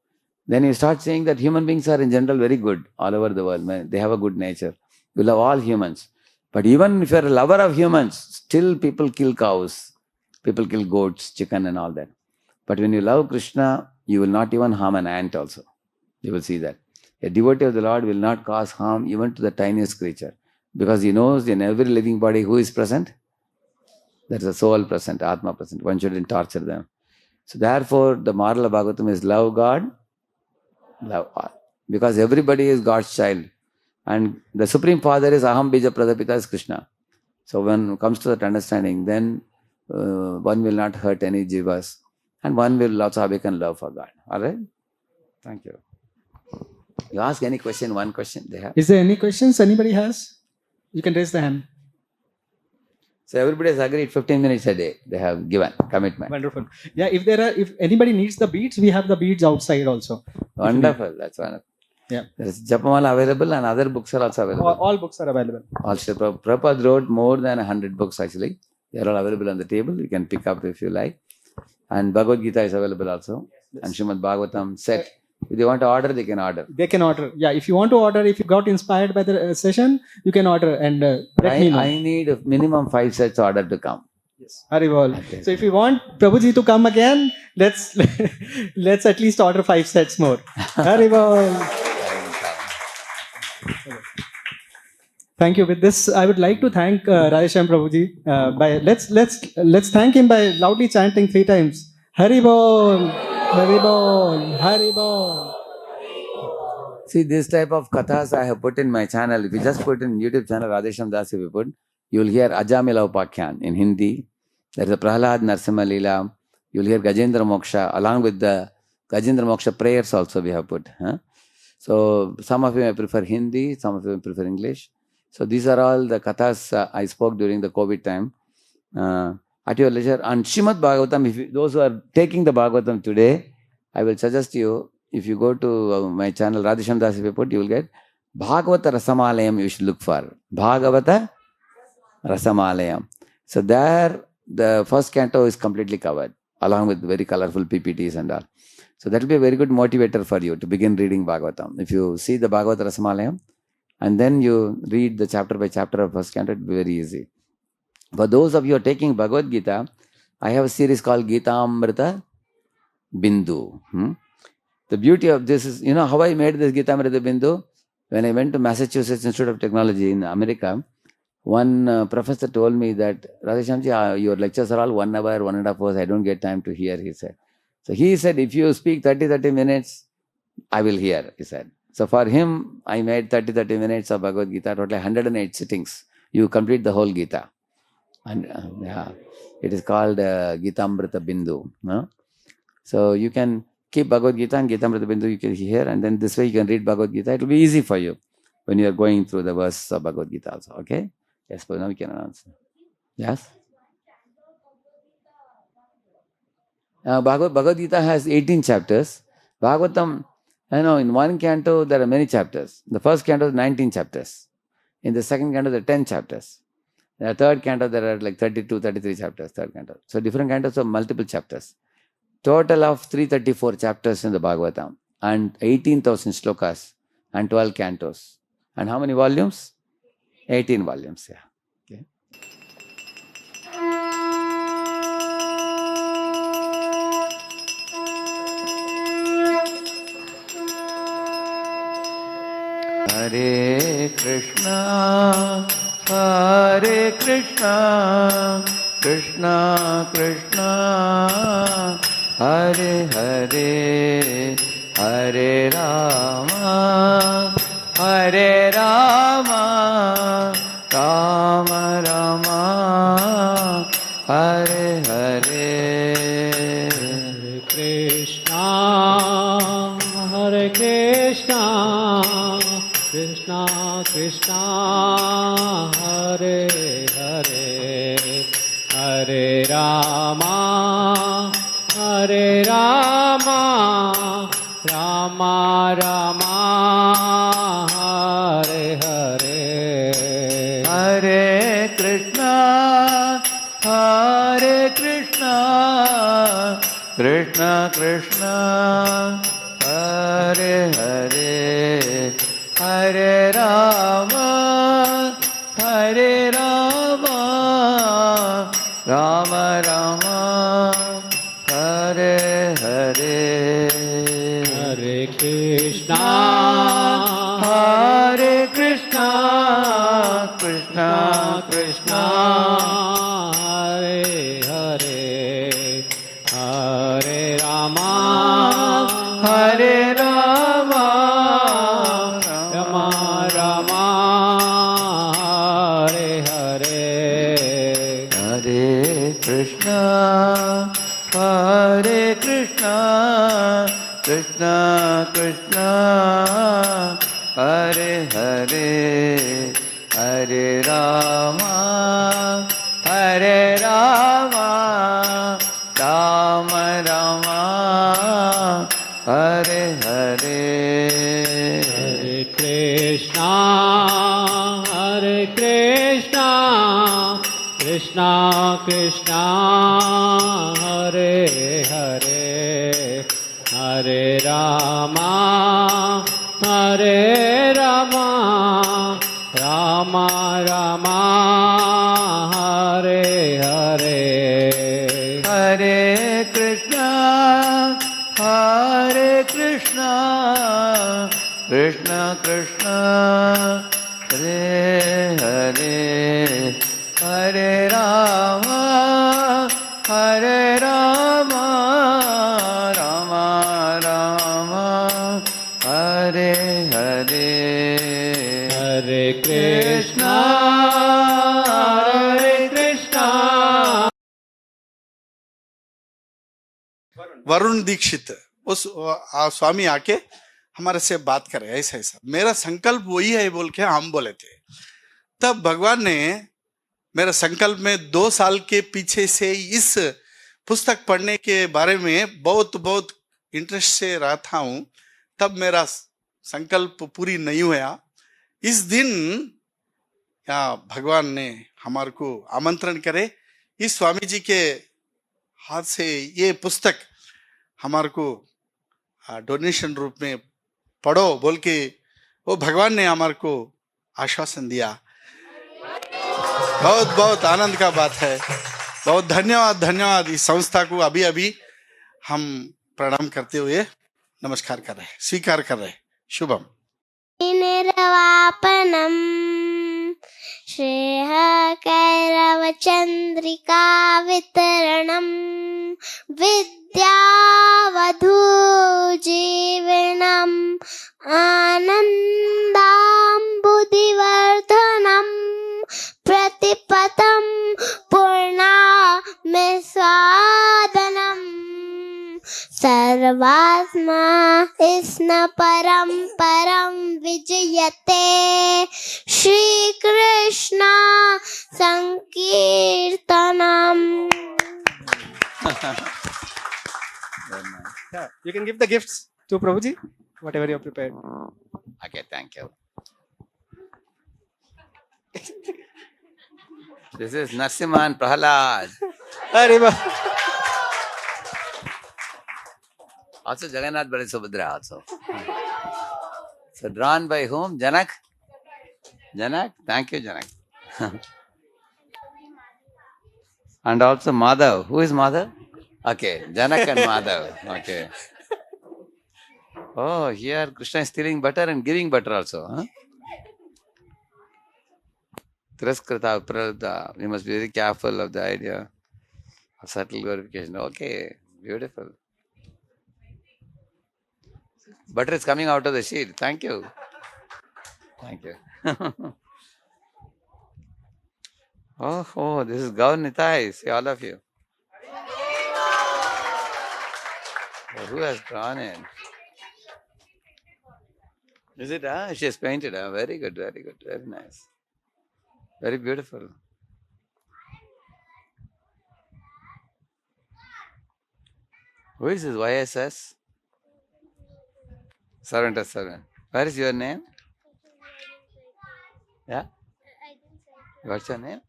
Then you start saying that human beings are in general very good all over the world. They have a good nature. You love all humans. But even if you're a lover of humans, still people kill cows. People kill goats, chicken and all that. But when you love Krishna, you will not even harm an ant also. You will see that. A devotee of the Lord will not cause harm even to the tiniest creature. Because he knows in every living body who is present? There is a soul present, Atma present. One shouldn't torture them. So therefore, the moral of Bhagavatam is love God, love all. Because everybody is God's child. And the Supreme Father is Aham Bija Pradapita is Krishna. So when it comes to that understanding, then one will not hurt any jivas. And one will also awaken love for God. Alright? Thank you. You ask any question, one question they have. Is there any questions anybody has? You can raise the hand. So everybody has agreed 15 minutes a day. They have given commitment. Wonderful. Yeah, if anybody needs the beads, we have the beads outside also. Wonderful. That's wonderful. Yeah. There is Japamala available and other books are also available. All books are available. Also, Prabhupada wrote more than 100 books actually. They are all available on the table. You can pick up if you like. And Bhagavad Gita is available also. Yes. And Srimad Bhagavatam set. If they want to order, they can order. They can order. Yeah, if you want to order, if you got inspired by the session, you can order and let me know. I need a minimum 5 sets order to come. Yes. Haribol. Okay. So if you want Prabhuji to come again, let's at least order 5 sets more. Haribol. Thank you. With this, I would like to thank Radheshyam Prabhuji. Let's thank him by loudly chanting 3 times. Haribol, Haribol, Haribol. See, this type of kathas I have put in my channel. If you just put in YouTube channel Radheshyam Das, if you put, you will hear Ajamila Upakyan in Hindi. There is a Prahlad Narsimha Leela. You will hear Gajendra Moksha. Along with the Gajendra Moksha prayers also we have put. So some of you may prefer Hindi, some of you may prefer English. So these are all the kathas I spoke during the COVID time. At your leisure. And Srimad Bhagavatam, those who are taking the Bhagavatam today, I will suggest you, if you go to my channel Radheshyam Das, if you put, you will get Bhagavata Rasamalayam you should look for. Bhagavata Rasamalayam. So there, the first canto is completely covered, along with very colorful PPTs and all. So that will be a very good motivator for you to begin reading Bhagavatam. If you see the Bhagavata Rasamalayam, and then you read the chapter by chapter of first canto, it will be very easy. For those of you who are taking Bhagavad Gita, I have a series called Gita Amrita Bindu. The beauty of this is, you know how I made this Gita Amrita Bindu? When I went to Massachusetts Institute of Technology in America, one professor told me that, Radheshyamji, your lectures are all 1 hour, 1.5 hours, I don't get time to hear, he said. So he said, if you speak 30 minutes, I will hear, he said. So for him, I made 30 minutes of Bhagavad Gita, totally 108 sittings. You complete the whole Gita. And yeah, it is called Gita Amrita Bindu. No? So you can keep Bhagavad Gita and Gita Amrita Bindu you can hear, and then this way you can read Bhagavad Gita. It will be easy for you when you are going through the verse of Bhagavad Gita also. Okay? Yes, but now we can announce. Yes? Bhagavad Gita has 18 chapters. Bhagavatam, in one canto there are many chapters. The first canto is 19 chapters. In the second canto there are 10 chapters. In the third canto there are like 32, 33 chapters, third canto. So different cantos have multiple chapters. Total of 334 chapters in the Bhagavatam and 18,000 shlokas and 12 cantos. And how many volumes? 18 volumes, yeah. Okay. Hare Krishna, Hare Krishna, Krishna Krishna, Hare Hare, Hare Rama, Hare Rama, Rama Rama, Hare Hare. Krishna, Hare Krishna, Krishna Krishna, Hare Hare, Hare Rama, Hare Rama, Rama Rama, Hare Hare. Hare Krishna, Hare Krishna, Krishna Krishna, Hare Hare, Hare Rama, Hare Rama, Rama Rama, Hare Hare. Hare Krishna, Hare Krishna, Krishna Krishna, Hare Hare, Hare Rama, Hare Rama, Rama Rama, Hare Hare. Hare Krishna, Hare Krishna, Krishna Krishna, Hare Hare, Hare Rama, Hare Rama, Rama Rama, Hare Hare. Hare Krishna, Hare Krishna, Krishna Krishna, Hare Hare, Hare Rama, Hare Rama, Rama Rama, Hare Hare. Hare Krishna, Hare Krishna, Krishna Krishna, Hare Hare, Hare Rama, Hare Rama, Rama Rama, Hare Hare. Hare Krishna, Hare Krishna. Varun Dixit उस स्वामी आके हमारे से बात करे, ऐसा ऐसा मेरा संकल्प वही है बोल के हम बोले थे। तब भगवान ने मेरा संकल्प में 2 साल के पीछे से इस पुस्तक पढ़ने के बारे में बहुत बहुत इंटरेस्ट से रहा था हूँ। तब मेरा संकल्प पूरी नहीं हुआ। इस दिन भगवान ने हमारे को आमंत्रण करे, इस स्वामी जी के हाथ से ये पुस्तक हमारे को डोनेशन रूप में पढ़ो बोल के वो भगवान ने हमारे को आश्वासन दिया। बहुत बहुत आनंद का बात है। बहुत धन्यवाद धन्यवाद इस संस्था को। अभी अभी हम प्रणाम करते हुए नमस्कार कर रहे, स्वीकार कर रहे। शुभम। निर्वापनम् श्रेयः कैरवचन्द्रिका वितरणम् विद्यावधूजीवनम् आनन्दाम्बुधिवर्धनम् प्रतिपदं पूर्णामिस्वादनम् सर्वात्मा स्न परं परं विजयते Shrikrishna संकीर्तनम्. Yeah, you can give the gifts to Prabhuji, whatever you have prepared. Okay, thank you. This is Narsimha and Prahalad. Arriba. Also Jagannath Bali Subhadra also. So drawn by whom? Janak? Janak? Thank you, Janak. And also Madhav. Who is Madhav? Okay, Janak and Madhav. Okay. Oh, here Krishna is stealing butter and giving butter also. Huh? Tiraskrita, Prarabdha. We must be very careful of the idea of subtle glorification. Okay, beautiful. Butter is coming out of the sheet. Thank you. Thank you. Oh, this is Gaur Nitai. See, all of you. Oh, who has drawn it? Is it? She has painted. Very good, very good, very nice. Very beautiful. Who is this YSS? Servant of servant. Where is your name? Yeah? What's your name?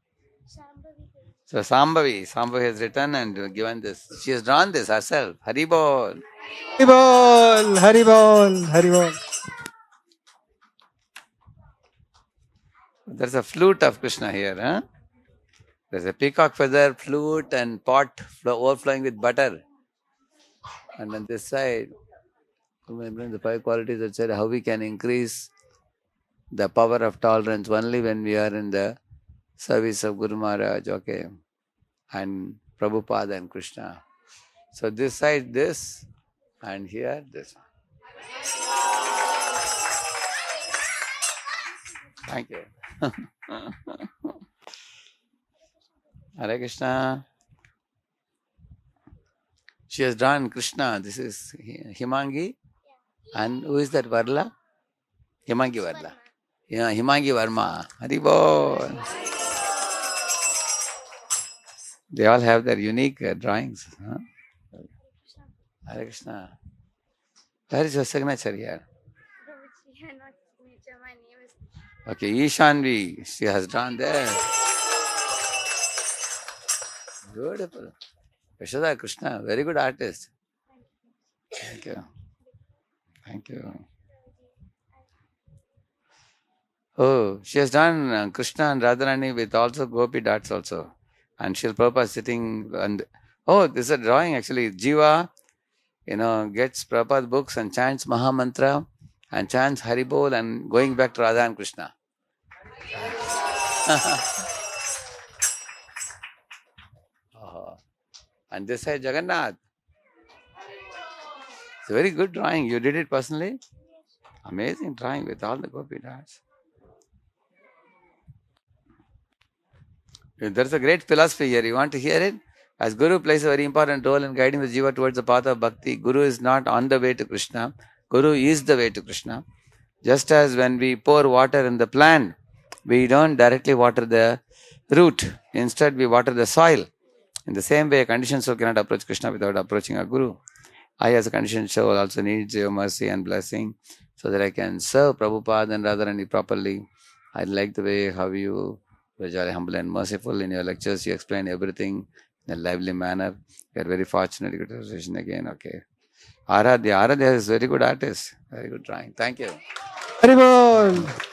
So Sambhavi has written and given this. She has drawn this herself. Haribol. Haribol, Haribol, Haribol. There's a flute of Krishna here. Huh? There's a peacock feather, flute and pot overflowing with butter. And on this side, the five qualities that said how we can increase the power of tolerance only when we are in the service of Guru Maharaj, okay, and Prabhupada and Krishna. So this side this, and here this. Thank you. Hare Krishna. She has drawn Krishna. This is Himangi. And who is that Varla? Himangi Varla. Yeah, Himangi Varma. Haribol. They all have their unique drawings. Huh? Hare Krishna. Where is your signature here? Okay, Ishanvi. She has drawn there. Beautiful. Yashoda Krishna, very good artist. Thank you. Thank you. Oh, she has done Krishna and Radharani with also gopi dots also. And Srila Prabhupada sitting and this is a drawing actually. Jiva, gets Prabhupada books and chants Maha Mantra and chants Haribol and going back to Radha and Krishna. And this side Jagannath. It's a very good drawing. You did it personally? Amazing drawing with all the gopi dots. There's a great philosophy here. You want to hear it? As Guru plays a very important role in guiding the jiva towards the path of bhakti, Guru is not on the way to Krishna. Guru is the way to Krishna. Just as when we pour water in the plant, we don't directly water the root. Instead, we water the soil. In the same way, a conditioned soul cannot approach Krishna without approaching a Guru. I, as a conditioned soul, also need your mercy and blessing so that I can serve Prabhupada and Radharani properly. I like the way how you were jolly, humble and merciful in your lectures. You explain everything in a lively manner. You are very fortunate. Good association again. Okay. Aradhya is a very good artist. Very good drawing. Thank you. Haribol.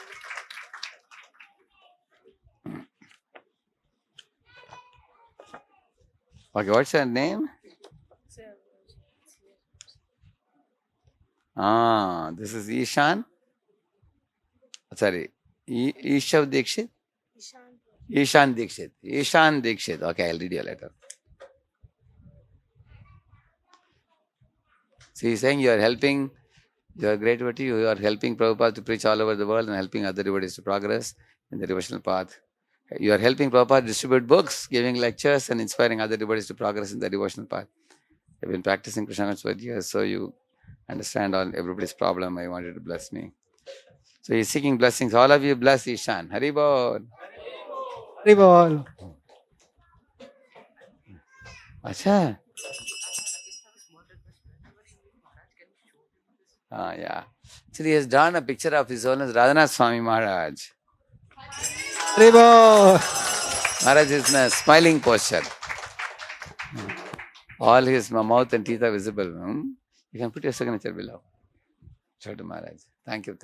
Okay, what's your name? This is Ishan. Sorry, Ishav Dikshit? Ishan Dikshit. Ishan Dikshit. Okay, I'll read your letter. So he's saying you are helping, your great devotee, you are helping Prabhupada to preach all over the world and helping other devotees to progress in the devotional path. You are helping Prabhupada distribute books, giving lectures and inspiring other devotees to progress in the devotional path. You've been practicing Krishna consciousness for years, so you understand everybody's problem. I wanted to bless me. So he's seeking blessings. All of you bless Ishan. Haribol. Haribol. Acha. Yeah. Actually, he has drawn a picture of His Holiness Radhanath Swami Maharaj. Haribol. Maharaj is in a smiling posture. All his mouth and teeth are visible. You can put your signature below. Show to Maharaj. Thank you.